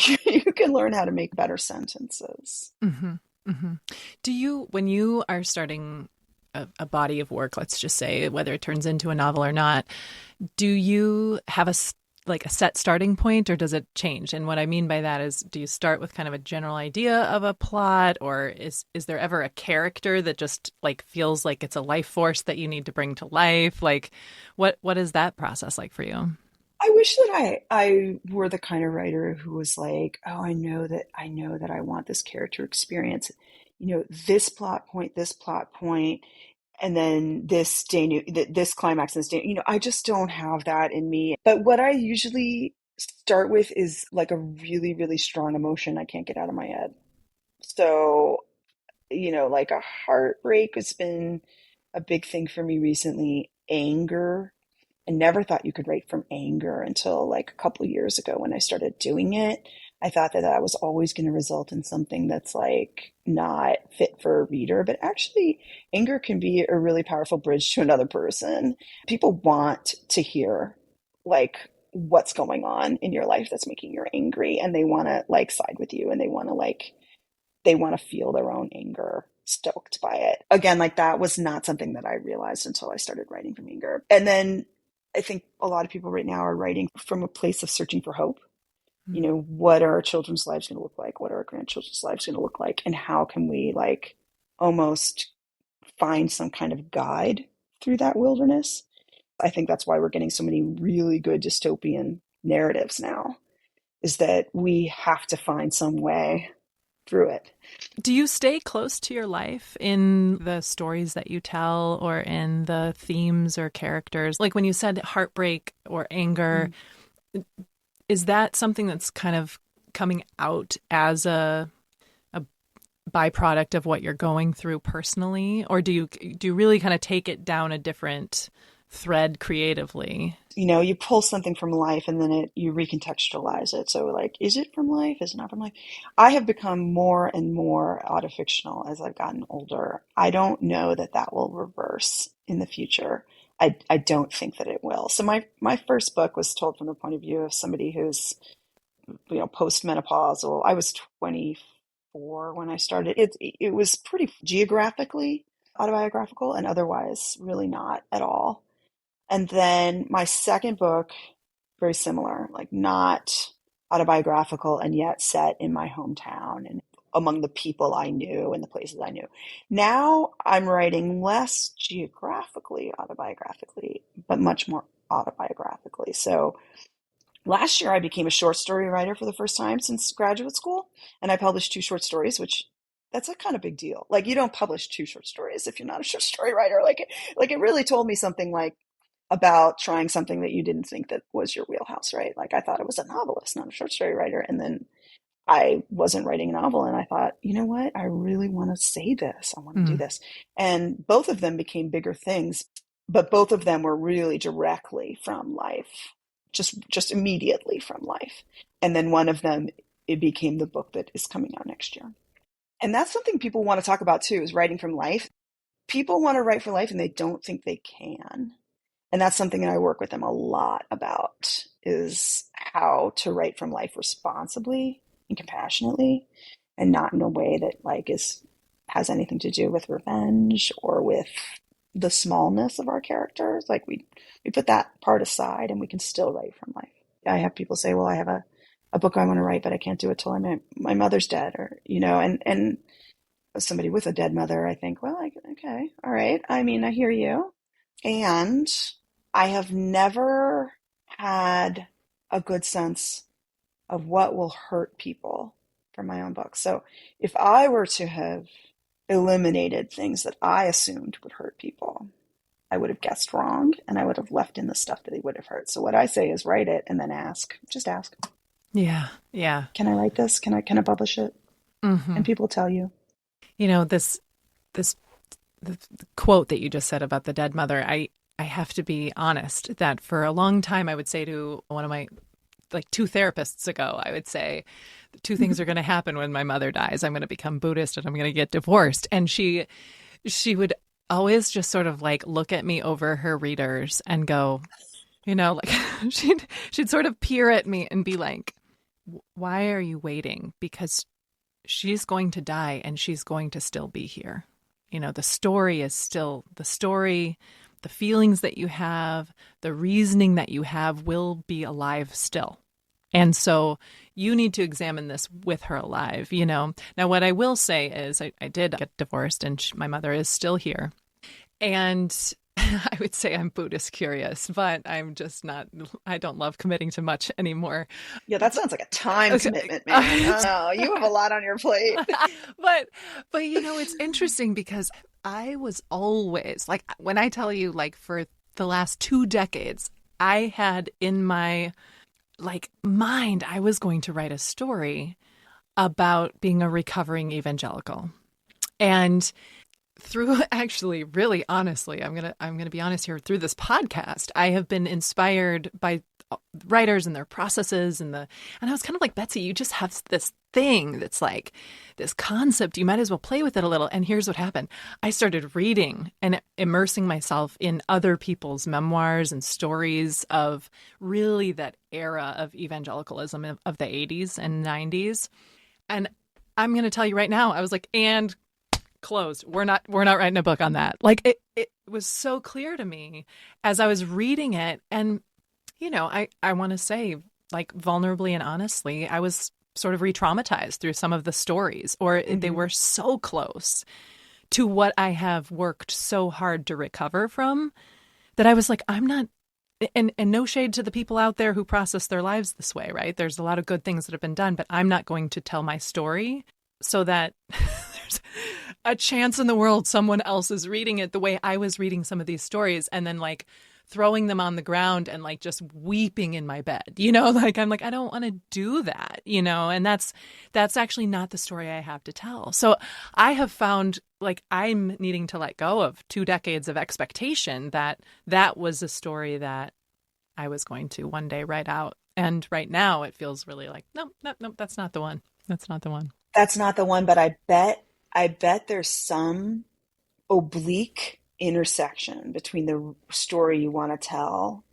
can learn how to make better sentences. Mm-hmm. Mm-hmm. Do you, when you are starting a body of work, let's just say, whether it turns into a novel or not, do you have a set starting point, or does it change? And what I mean by that is, do you start with kind of a general idea of a plot, or is there ever a character that just like feels like it's a life force that you need to bring to life? Like, what is that process like for you? I wish that I were the kind of writer who was like, oh, I know that I want this character experience, this plot point, And then this this climax and this day, I just don't have that in me. But what I usually start with is like a really, really strong emotion I can't get out of my head. So, like a heartbreak has been a big thing for me recently. Anger. I never thought you could write from anger until like a couple of years ago when I started doing it. I thought that that was always going to result in something that's like not fit for a reader, but actually, anger can be a really powerful bridge to another person. People want to hear like what's going on in your life that's making you angry, and they want to like side with you, and they want to feel their own anger stoked by it. Again, like that was not something that I realized until I started writing from anger. And then I think a lot of people right now are writing from a place of searching for hope. What are our children's lives going to look like? What are our grandchildren's lives going to look like? And how can we like almost find some kind of guide through that wilderness? I think that's why we're getting so many really good dystopian narratives now, is that we have to find some way through it. Do you stay close to your life in the stories that you tell or in the themes or characters? Like when you said heartbreak or anger, is that something that's kind of coming out as a byproduct of what you're going through personally? Or do you really kind of take it down a different thread creatively? You pull something from life and then you recontextualize it. So like, is it from life? Is it not from life? I have become more and more autofictional as I've gotten older. I don't know that that will reverse in the future. I don't think that it will. So my first book was told from the point of view of somebody who's, postmenopausal. I was 24 when I started. It was pretty geographically autobiographical and otherwise really not at all. And then my second book, very similar, like not autobiographical and yet set in my hometown and among the people I knew and the places I knew. Now I'm writing less geographically autobiographically, but much more autobiographically. So last year I became a short story writer for the first time since graduate school, and I published 2 short stories, which that's a kind of big deal. Like you don't publish 2 short stories if you're not a short story writer. Like it really told me something like about trying something that you didn't think that was your wheelhouse, right? Like I thought it was a novelist, not a short story writer. And then I wasn't writing a novel and I thought, you know what? I really want to say this. I want to do this. And both of them became bigger things, but both of them were really directly from life, just immediately from life. And then one of them, it became the book that is coming out next year. And that's something people want to talk about too, is writing from life. People want to write for life and they don't think they can. And that's something that I work with them a lot about, is how to write from life responsibly and compassionately, and not in a way that like has anything to do with revenge or with the smallness of our characters. Like we put that part aside and we can still write from life. I have people say, well, I have a book I want to write, but I can't do it till my mother's dead, or, and as somebody with a dead mother, I think, well, okay, all right. I mean, I hear you. And I have never had a good sense of what will hurt people from my own book. So if I were to have eliminated things that I assumed would hurt people, I would have guessed wrong, and I would have left in the stuff that they would have hurt. So what I say is write it and then ask. Just ask. Yeah. Yeah. Can I write this? Can I publish it? And people tell you. This the quote that you just said about the dead mother, I have to be honest that for a long time I would say to one of my 2 therapists ago, I would say 2 things are going to happen when my mother dies. I'm going to become Buddhist and I'm going to get divorced. And she would always just sort of like look at me over her readers and go, like she'd sort of peer at me and be like, why are you waiting? Because she's going to die and she's going to still be here. The story is still the story. The feelings that you have, the reasoning that you have will be alive still. And so you need to examine this with her alive, Now, what I will say is I did get divorced and my mother is still here. And I would say I'm Buddhist curious, but I'm just not, I don't love committing to much anymore. Yeah, that sounds like a time commitment, man. No, you have a lot on your plate. But it's interesting because I was always like, when I tell you, like, for the last 2 decades, I had in my like mind, I was going to write a story about being a recovering evangelical. And through actually, really honestly, I'm gonna be honest here, through this podcast, I have been inspired by writers and their processes and I was kind of like, Betsy, you just have this thing that's like this concept, you might as well play with it a little. And here's what happened. I started reading and immersing myself in other people's memoirs and stories of really that era of evangelicalism of the 80s and 90s. And I'm going to tell you right now, I was like, and closed. We're not writing a book on that. Like it was so clear to me as I was reading it. And, you know, I want to say, like, vulnerably and honestly, I was sort of re-traumatized through some of the stories, or they were so close to what I have worked so hard to recover from that I was like, I'm not, and no shade to the people out there who process their lives this way, right? There's a lot of good things that have been done, but I'm not going to tell my story so that there's a chance in the world someone else is reading it the way I was reading some of these stories and then like throwing them on the ground and like just weeping in my bed, you know, like I'm like, I don't want to do that, you know, and that's actually not the story I have to tell. So I have found like I'm needing to let go of 2 decades of expectation that was a story that I was going to one day write out. And right now it feels really like, no, that's not the one. That's not the one. That's not the one, but I bet there's some oblique intersection between the story you want to tell,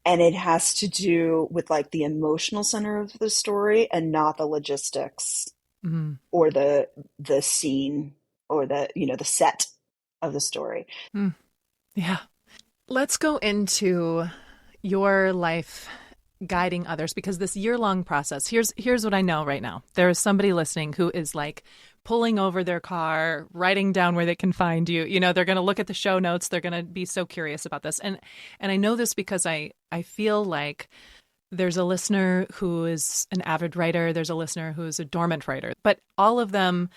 and it has to do with like the emotional center of the story and not the logistics or the scene or the, you know, the set of the story. Yeah. Let's go into your life guiding others, because this year-long process, here's what I know right now. There is somebody listening who is like pulling over their car, writing down where they can find you. You know, they're going to look at the show notes. They're going to be so curious about this. And I know this because I feel like there's a listener who is an avid writer. There's a listener who is a dormant writer. But all of them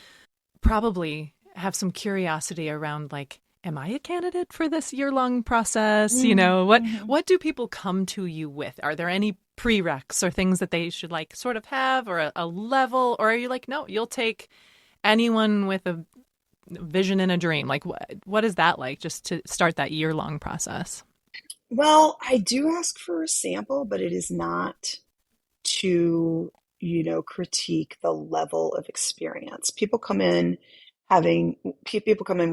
probably have some curiosity around like, am I a candidate for this year-long process? You know, what do people come to you with? Are there any prereqs or things that they should like sort of have, or a level? Or are you like, no, you'll take anyone with a vision and a dream? Like, what is that like, just to start that year-long process? Well, I do ask for a sample, but it is not to, you know, critique the level of experience. People come in with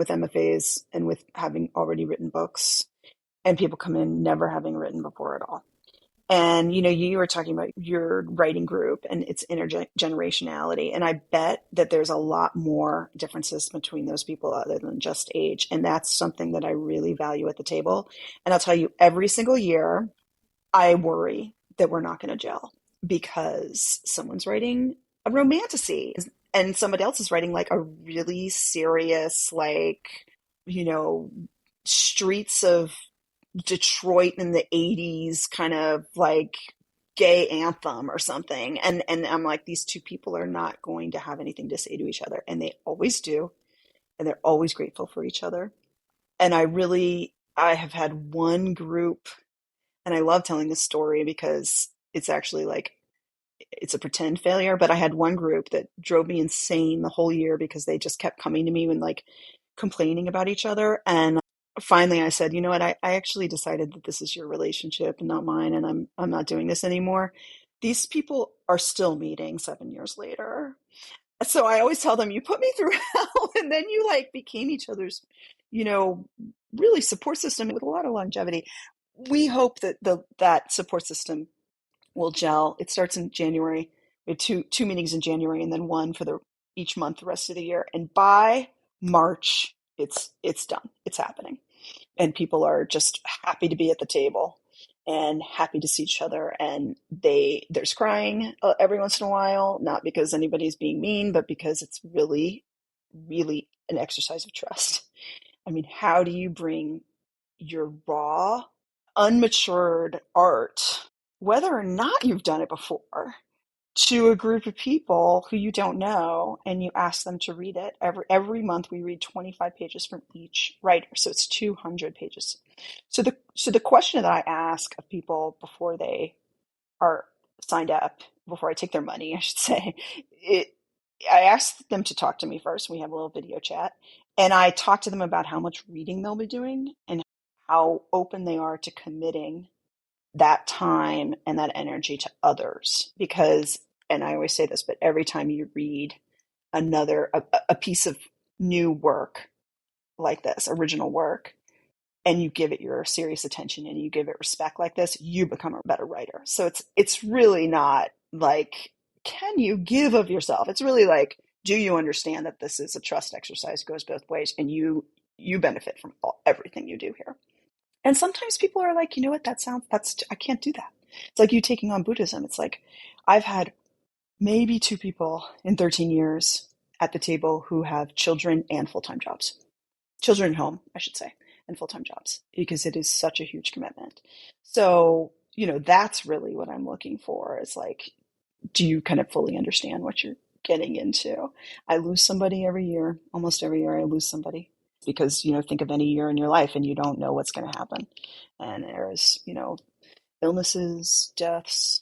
MFAs and with having already written books, and people come in never having written before at all. And, you know, you were talking about your writing group and its intergenerationality. And I bet that there's a lot more differences between those people other than just age. And that's something that I really value at the table. And I'll tell you, every single year, I worry that we're not going to gel because someone's writing a romantasy and somebody else is writing like a really serious, like, you know, streets of Detroit in the 80s kind of like gay anthem or something. And I'm like, these two people are not going to have anything to say to each other. And they always do. And they're always grateful for each other. And I have had one group, and I love telling this story because it's actually like, it's a pretend failure, but I had one group that drove me insane the whole year because they just kept coming to me and like complaining about each other. And finally I said, you know what, I actually decided that this is your relationship and not mine, and I'm not doing this anymore. These people are still meeting 7 years later. So I always tell them, you put me through hell and then you like became each other's, you know, really support system with a lot of longevity. We hope that that support system will gel. It starts in January. We have two meetings in January and then one for each month the rest of the year. And by March, it's done. It's happening. And people are just happy to be at the table and happy to see each other. And there's crying every once in a while, not because anybody's being mean, but because it's really, really an exercise of trust. I mean, how do you bring your raw, unmatured art, whether or not you've done it before, to a group of people who you don't know, and you ask them to read it. Every month we read 25 pages from each writer, so it's 200 pages. So the question that I ask of people before they are signed up, before I take their money, I should say, I ask them to talk to me first. We have a little video chat, and I talk to them about how much reading they'll be doing and how open they are to committing that time and that energy to others. Because, and I always say this, but every time you read a piece of new work like this, original work, and you give it your serious attention and you give it respect like this, you become a better writer. So it's really not like, can you give of yourself? It's really like, do you understand that this is a trust exercise, goes both ways, and you benefit from everything you do here. And sometimes people are like, you know what, I can't do that. It's like you taking on Buddhism. It's like, I've had maybe 2 people in 13 years at the table who have children and full-time jobs. Children at home, I should say, and full-time jobs, because it is such a huge commitment. So, that's really what I'm looking for. Is like, do you kind of fully understand what you're getting into? I lose somebody every year. Almost every year I lose somebody. Because, think of any year in your life and you don't know what's going to happen. And there's, illnesses, deaths,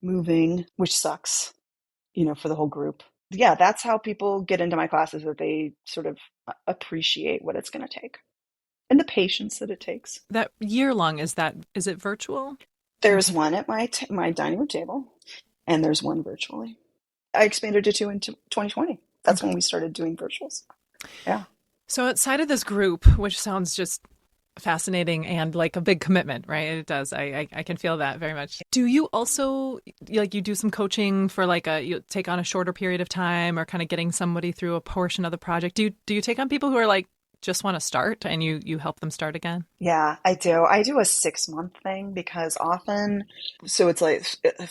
moving, which sucks, for the whole group. Yeah, that's how people get into my classes, that they sort of appreciate what it's going to take and the patience that it takes. That year long, is it virtual? There's one at my dining room table, and there's one virtually. I expanded to 2 in 2020. That's when we started doing virtuals. Yeah. So outside of this group, which sounds just fascinating and like a big commitment, right? It does. I can feel that very much. Do you also, you do some coaching for you take on a shorter period of time, or kind of getting somebody through a portion of the project? Do you take on people who are just want to start, and you help them start again? Yeah, I do. I do a 6-month thing, because often, so it's like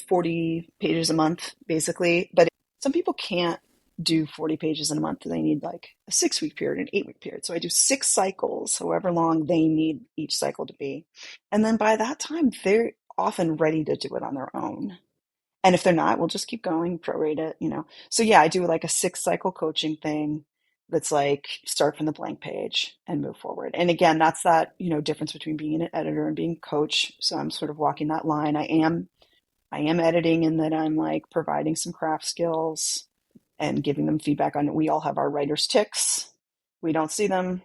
40 pages a month, basically. But some people can't do 40 pages in a month. They need like a 6-week period, an 8-week period. So I do 6 cycles, however long they need each cycle to be. And then by that time, they're often ready to do it on their own. And if they're not, we'll just keep going, prorate it, So yeah, I do like a 6-cycle coaching thing that's like, start from the blank page and move forward. And again, that's that, difference between being an editor and being a coach. So I'm sort of walking that line. I am editing, in that I'm like providing some craft skills and giving them feedback on it. We all have our writer's tics. We don't see them,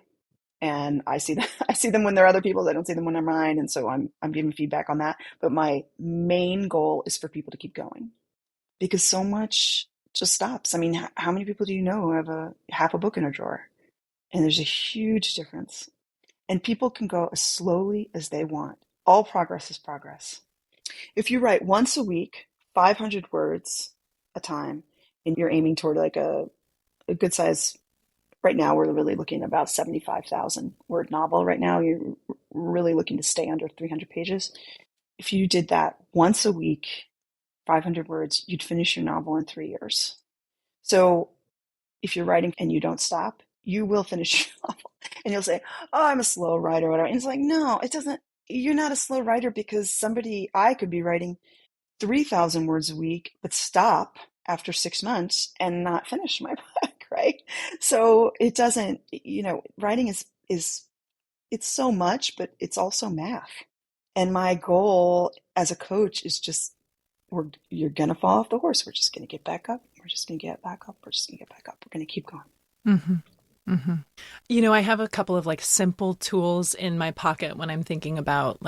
and I see them. I see them when they're other people's. I don't see them when they're mine, and so I'm giving feedback on that. But my main goal is for people to keep going, because so much just stops. I mean, how many people do you know who have half a book in a drawer? And there's a huge difference. And people can go as slowly as they want. All progress is progress. If you write once a week, 500 words a time, and you're aiming toward like a good size, right now we're really looking at about 75,000 word novel right now. You're really looking to stay under 300 pages. If you did that once a week, 500 words, you'd finish your novel in 3 years. So if you're writing and you don't stop, you will finish your novel. And you'll say, oh, I'm a slow writer or whatever. And it's like, no, it doesn't. You're not a slow writer, because I could be writing 3,000 words a week, but stop after 6 months and not finish my book, right? So it doesn't, writing is it's so much, but it's also math. And my goal as a coach is just, you're going to fall off the horse. We're just going to get back up. We're just going to get back up. We're just going to get back up. We're going to keep going. Mm-hmm. Mm-hmm. I have a couple of simple tools in my pocket when I'm thinking about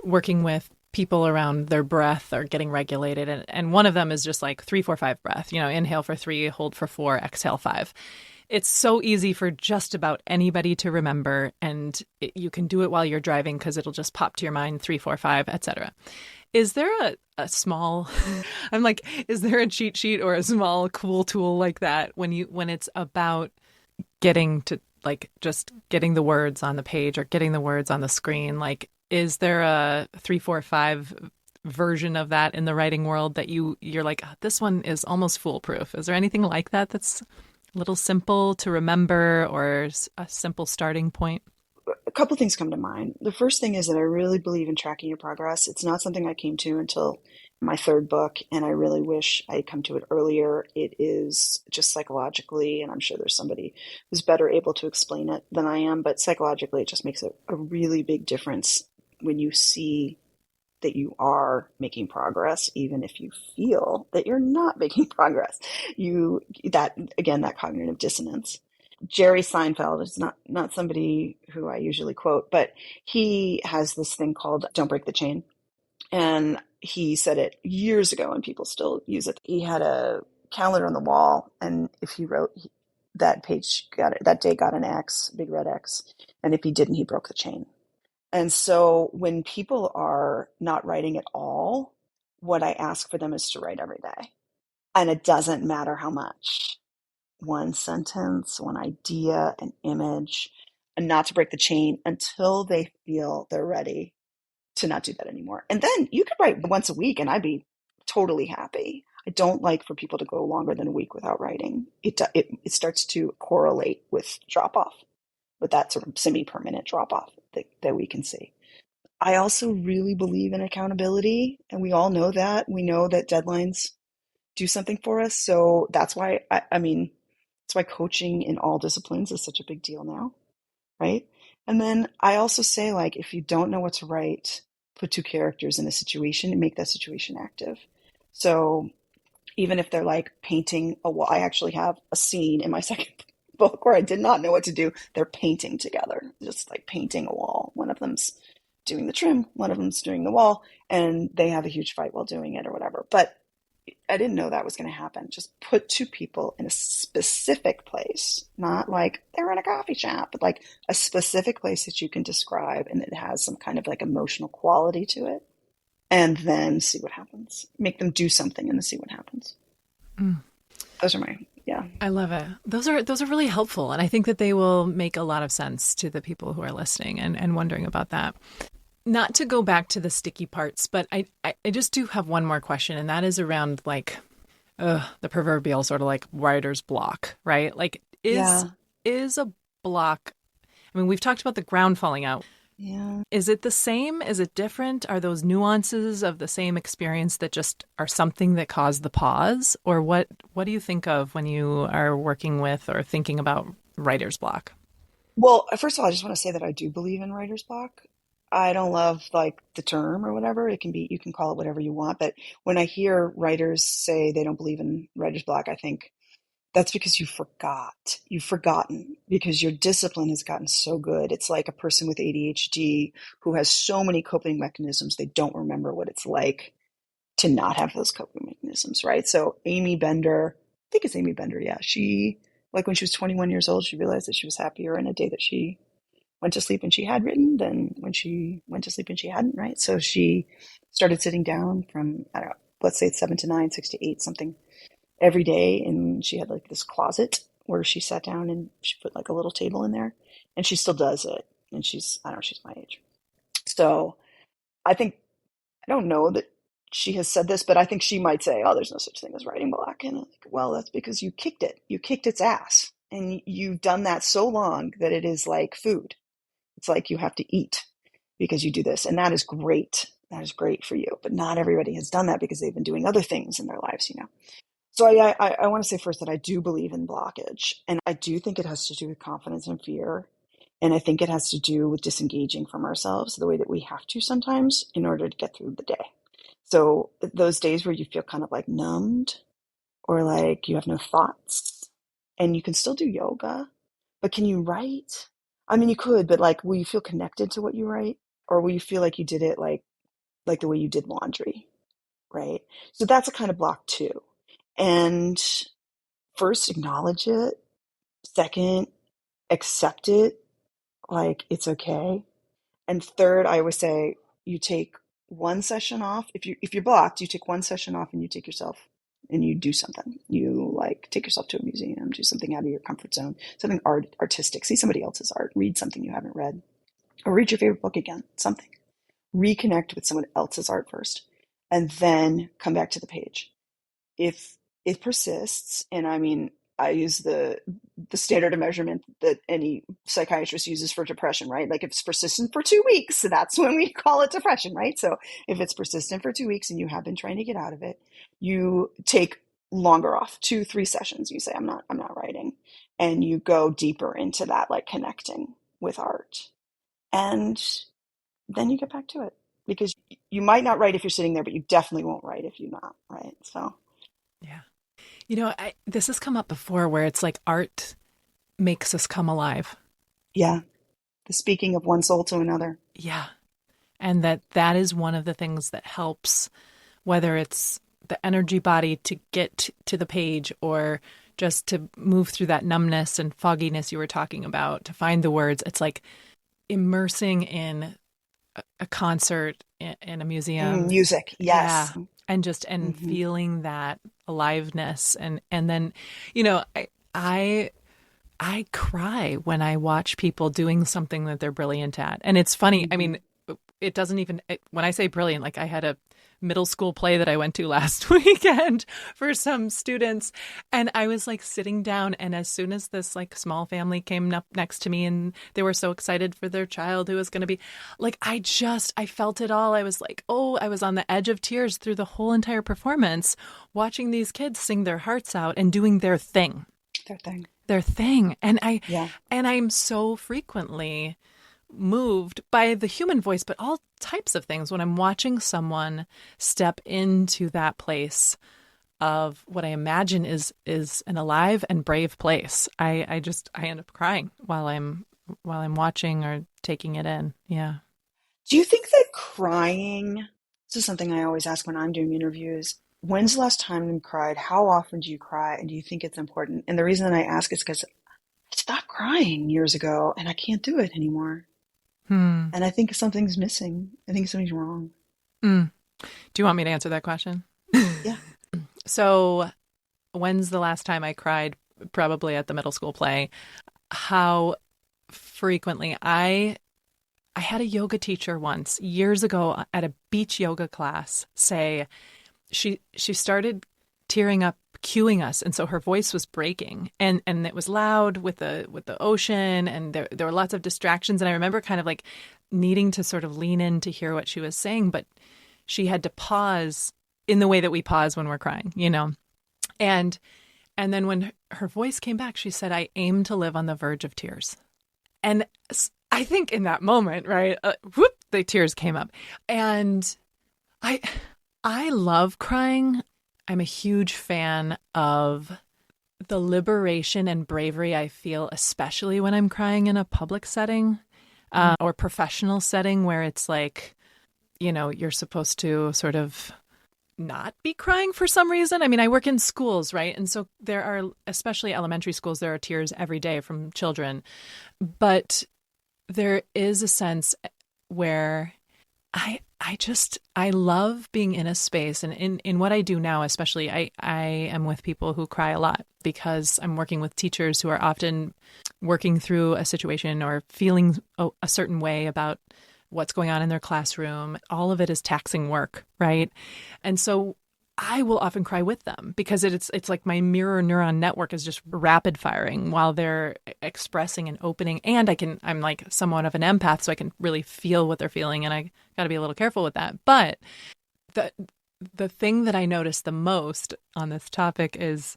working with people around their breath or getting regulated. And one of them is just 3, 4, 5 breath, inhale for 3, hold for 4, exhale 5. It's so easy for just about anybody to remember. And you can do it while you're driving, because it'll just pop to your mind, 3, 4, 5, etc. Is there a small, is there a cheat sheet or a small cool tool like that when it's about getting to just getting the words on the page or getting the words on the screen? Is there a 3, 4, 5 version of that in the writing world that you're like, oh, this one is almost foolproof? Is there anything like that that's a little simple to remember, or a simple starting point? A couple things come to mind. The first thing is that I really believe in tracking your progress. It's not something I came to until my third book, and I really wish I had come to it earlier. It is just psychologically, and I'm sure there's somebody who's better able to explain it than I am, but psychologically, it just makes a really big difference when you see that you are making progress, even if you feel that you're not making progress. That cognitive dissonance. Jerry Seinfeld is not somebody who I usually quote, but he has this thing called "Don't Break the Chain," and he said it years ago, and people still use it. He had a calendar on the wall, and if he wrote that page, that day got an X, big red X, and if he didn't, he broke the chain. And so when people are not writing at all, what I ask for them is to write every day. And it doesn't matter how much. One sentence, one idea, an image, and not to break the chain until they feel they're ready to not do that anymore. And then you could write once a week and I'd be totally happy. I don't like for people to go longer than a week without writing. It starts to correlate with drop off, with that sort of semi-permanent drop off that we can see. I also really believe in accountability, and we all know that. We know that deadlines do something for us. So that's why, that's why coaching in all disciplines is such a big deal now, right? And then I also say, like, if you don't know what to write, put two characters in a situation and make that situation active. So even if they're like painting a wall, I actually have a scene in my second book where I did not know what to do. They're painting together, just like painting a wall. One of them's doing the trim, one of them's doing the wall, and they have a huge fight while doing it or whatever. But I didn't know that was going to happen. Just put two people in a specific place, not like they're in a coffee shop, but like a specific place that you can describe and it has some kind of like emotional quality to it. And then see what happens. Make them do something and then see what happens. Mm. Those are my, yeah. I love it. Those are really helpful. And I think that they will make a lot of sense to the people who are listening and wondering about that. Not to go back to the sticky parts, but I just do have one more question, and that is around like the proverbial sort of like writer's block, right? Like is a block, I mean, we've talked about the ground falling out. Yeah. Is it the same? Is it different? Are those nuances of the same experience that just are something that caused the pause? Or what do you think of when you are working with or thinking about writer's block? Well, first of all, I just want to say that I do believe in writer's block. I don't love like the term or whatever. It can be, you can call it whatever you want. But when I hear writers say they don't believe in writer's block, I think that's because you forgot. You've forgotten because your discipline has gotten so good. It's like a person with ADHD who has so many coping mechanisms, they don't remember what it's like to not have those coping mechanisms, right? So Amy Bender, I think it's Amy Bender, yeah. She, like when she was 21 years old, she realized that she was happier in a day that she went to sleep and she had written than when she went to sleep and she hadn't, right? So she started sitting down from, I don't know, let's say it's 7 to 9, 6 to 8, something every day. And she had like this closet where she sat down and she put like a little table in there and she still does it. And she's, I don't know, she's my age. So I think, I don't know that she has said this, but I think she might say, oh, there's no such thing as writing block. And I'm like, well, that's because you kicked it. You kicked its ass. And you've done that so long that it is like food. It's like you have to eat because you do this. And that is great. That is great for you. But not everybody has done that because they've been doing other things in their lives, you know. So I want to say first that I do believe in blockage. And I do think it has to do with confidence and fear. And I think it has to do with disengaging from ourselves the way that we have to sometimes in order to get through the day. So those days where you feel kind of like numbed or like you have no thoughts and you can still do yoga, but can you write? I mean, you could, but like, will you feel connected to what you write? Or will you feel like you did it like the way you did laundry, right? So that's a kind of block too. And first, acknowledge it. Second, accept it. Like, it's okay. And third, I always say you take one session off. If you're blocked, you take one session off and you take yourself and you do something. You like take yourself to a museum, do something out of your comfort zone, something artistic. See somebody else's art, read something you haven't read, or read your favorite book again, something. Reconnect with someone else's art first, and then come back to the page. If it persists, and I mean, I use the standard of measurement that any psychiatrist uses for depression, right? Like if it's persistent for 2 weeks, so that's when we call it depression, right? So if it's persistent for 2 weeks and you have been trying to get out of it, you take longer off, 2-3 sessions. You say, I'm not writing. And you go deeper into that, like connecting with art. And then you get back to it, because you might not write if you're sitting there, but you definitely won't write if you're not, right? So, yeah. This has come up before where it's like art makes us come alive. yeah. The speaking of one soul to another. Yeah. And that is one of the things that helps, whether it's the energy body to get to the page or just to move through that numbness and fogginess you were talking about, to find the words. It's like immersing in a concert in a museum. Music, yes. Yeah. And feeling that aliveness. And then, I cry when I watch people doing something that they're brilliant at. And it's funny. I mean, it doesn't even, when I say brilliant, like I had a middle school play that I went to last weekend for some students. And I was like sitting down, and as soon as this like small family came up next to me and they were so excited for their child who was going to be like, I felt it all. I was like, I was on the edge of tears through the whole entire performance, watching these kids sing their hearts out and doing their thing. Their thing. And I'm so frequently moved by the human voice, but all types of things when I'm watching someone step into that place of what I imagine is an alive and brave place. I end up crying while I'm watching or taking it in. Yeah. Do you think that crying, this is something I always ask when I'm doing interviews, when's the last time you cried? How often do you cry? And do you think it's important? And the reason I ask is because I stopped crying years ago and I can't do it anymore. And I think something's missing. I think something's wrong. Do you want me to answer that question? Yeah. So when's the last time I cried? Probably at the middle school play. How frequently? I had a yoga teacher once years ago at a beach yoga class say she started tearing up, cueing us, and so her voice was breaking, and it was loud with the ocean, and there were lots of distractions, and I remember kind of like needing to sort of lean in to hear what she was saying, but she had to pause in the way that we pause when we're crying, and then when her voice came back, she said, I aim to live on the verge of tears. And I think in that moment, right, the tears came up, and I love crying. I'm a huge fan of the liberation and bravery I feel, especially when I'm crying in a public setting or professional setting where it's like, you're supposed to sort of not be crying for some reason. I mean, I work in schools, right? And so there are, especially elementary schools, there are tears every day from children. But there is a sense where I love being in a space, and in what I do now, especially, I am with people who cry a lot because I'm working with teachers who are often working through a situation or feeling a certain way about what's going on in their classroom. All of it is taxing work, right? And so I will often cry with them because it's like my mirror neuron network is just rapid firing while they're expressing and opening. And I'm like somewhat of an empath, so I can really feel what they're feeling, and I got to be a little careful with that. But the thing that I notice the most on this topic is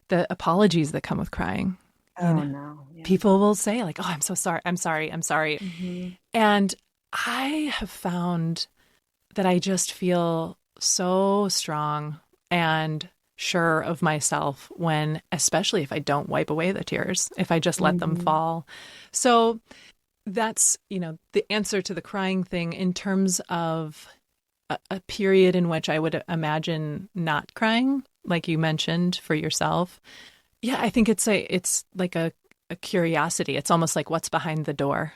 the apologies that come with crying. No. Yeah. People will say like, "Oh, I'm so sorry. I'm sorry. I'm sorry." Mm-hmm. And I have found that I just feel so strong and sure of myself when, especially if I don't wipe away the tears, if I just let them fall. So that's, the answer to the crying thing in terms of a period in which I would imagine not crying, like you mentioned for yourself. Yeah, I think it's like a curiosity. It's almost like what's behind the door,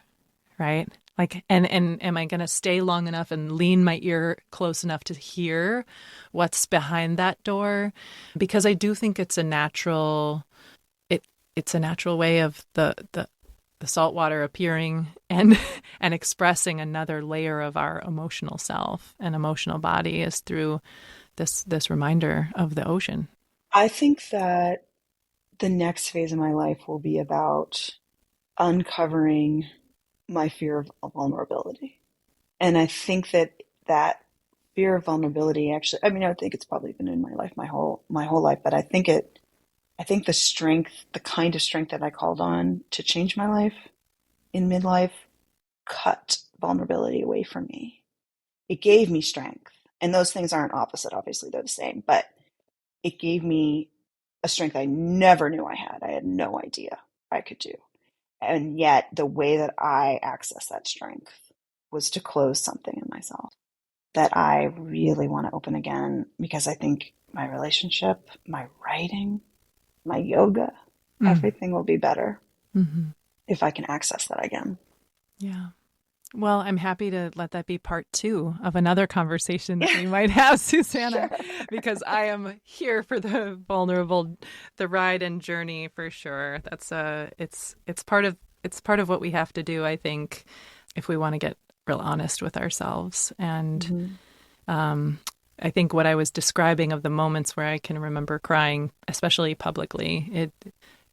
right? Like, and am I going to stay long enough and lean my ear close enough to hear what's behind that door? Because I do think it's a natural, it's a natural way of the salt water appearing and expressing another layer of our emotional self and emotional body is through this reminder of the ocean. I think that the next phase of my life will be about uncovering my fear of vulnerability. And I think that fear of vulnerability actually, I mean, I think it's probably been in my life my whole life, but I think the strength, the kind of strength that I called on to change my life in midlife cut vulnerability away from me. It gave me strength. And those things aren't opposite, obviously, they're the same, but it gave me a strength I never knew I had. I had no idea I could do. And yet the way that I access that strength was to close something in myself that I really want to open again, because I think my relationship, my writing, my yoga, everything will be better if I can access that again. Yeah. Well, I'm happy to let that be part 2 of another conversation that we might have, Susanna, because I am here for the vulnerable, the ride and journey for sure. That's it's part of what we have to do, I think, if we want to get real honest with ourselves. And I think what I was describing of the moments where I can remember crying, especially publicly,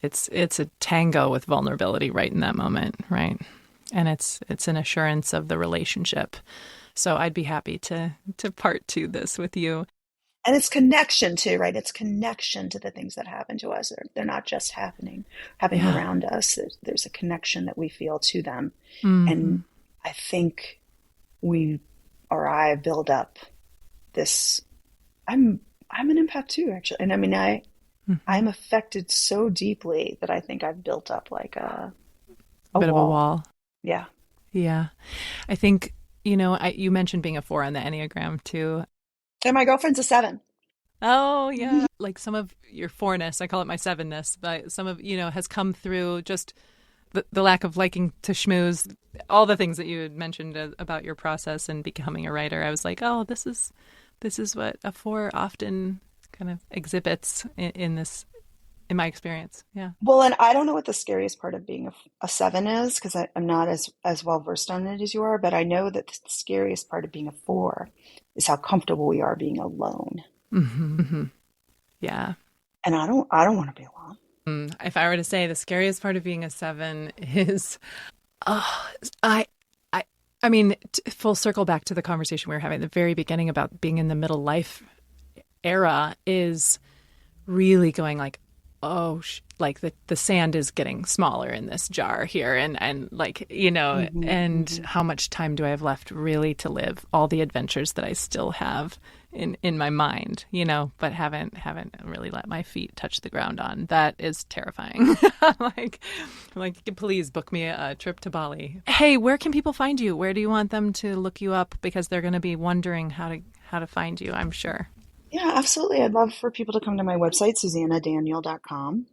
it's a tango with vulnerability right in that moment, right? And it's an assurance of the relationship. So I'd be happy to part 2 this with you. And it's connection too, right? It's connection to the things that happen to us. They're not just happening around us. There's a connection that we feel to them. And I think I build up this, I'm an empath too, actually. And I mean, I'm affected so deeply that I think I've built up like a bit of a wall. Yeah. Yeah. I think, you mentioned being a 4 on the Enneagram too. And my girlfriend's a 7. Oh, yeah. Like some of your 4-ness, I call it my 7-ness, but some of, has come through just the lack of liking to schmooze, all the things that you had mentioned about your process and becoming a writer. I was like, oh, this is what a 4 often kind of exhibits in my experience. Yeah. Well, and I don't know what the scariest part of being a 7 is, because I'm not as well versed on it as you are, but I know that the scariest part of being a 4 is how comfortable we are being alone. Yeah. And I don't want to be alone. If I were to say the scariest part of being a 7 is, I mean, full circle back to the conversation we were having at the very beginning about being in the middle life era, is really going like, oh, like the sand is getting smaller in this jar here. And like, and how much time do I have left really to live all the adventures that I still have in my mind, but haven't really let my feet touch the ground on. That is terrifying. like, please book me a trip to Bali. Hey, where can people find you? Where do you want them to look you up? Because they're going to be wondering how to find you, I'm sure. Yeah, absolutely. I'd love for people to come to my website, susannadaniel.com.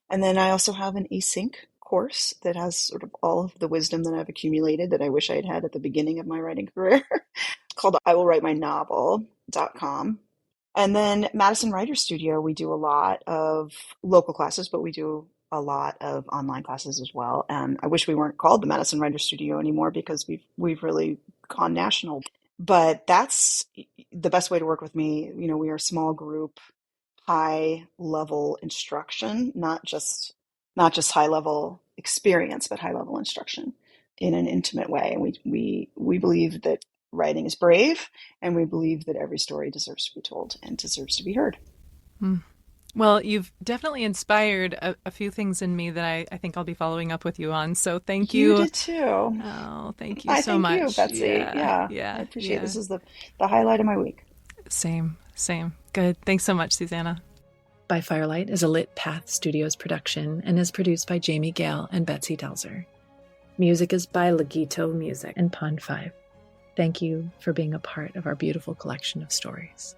And then I also have an async course that has sort of all of the wisdom that I've accumulated that I wish I had had at the beginning of my writing career, called iwillwritemynovel.com. And then Madison Writer Studio, we do a lot of local classes, but we do a lot of online classes as well. And I wish we weren't called the Madison Writer Studio anymore, because we've really gone national. But that's the best way to work with me. We are a small group, high level instruction, not just high level experience, but high level instruction in an intimate way. And we believe that writing is brave, and we believe that every story deserves to be told and deserves to be heard. Well, you've definitely inspired a few things in me that I think I'll be following up with you on. So thank you. You did too. Oh, thank you so much. You, Betsy. Yeah. I appreciate it. This is the highlight of my week. Same. Good. Thanks so much, Susanna. By Firelight is a Lit Path Studios production and is produced by Jamie Gale and Betsy Delzer. Music is by Legito Music and Pond 5. Thank you for being a part of our beautiful collection of stories.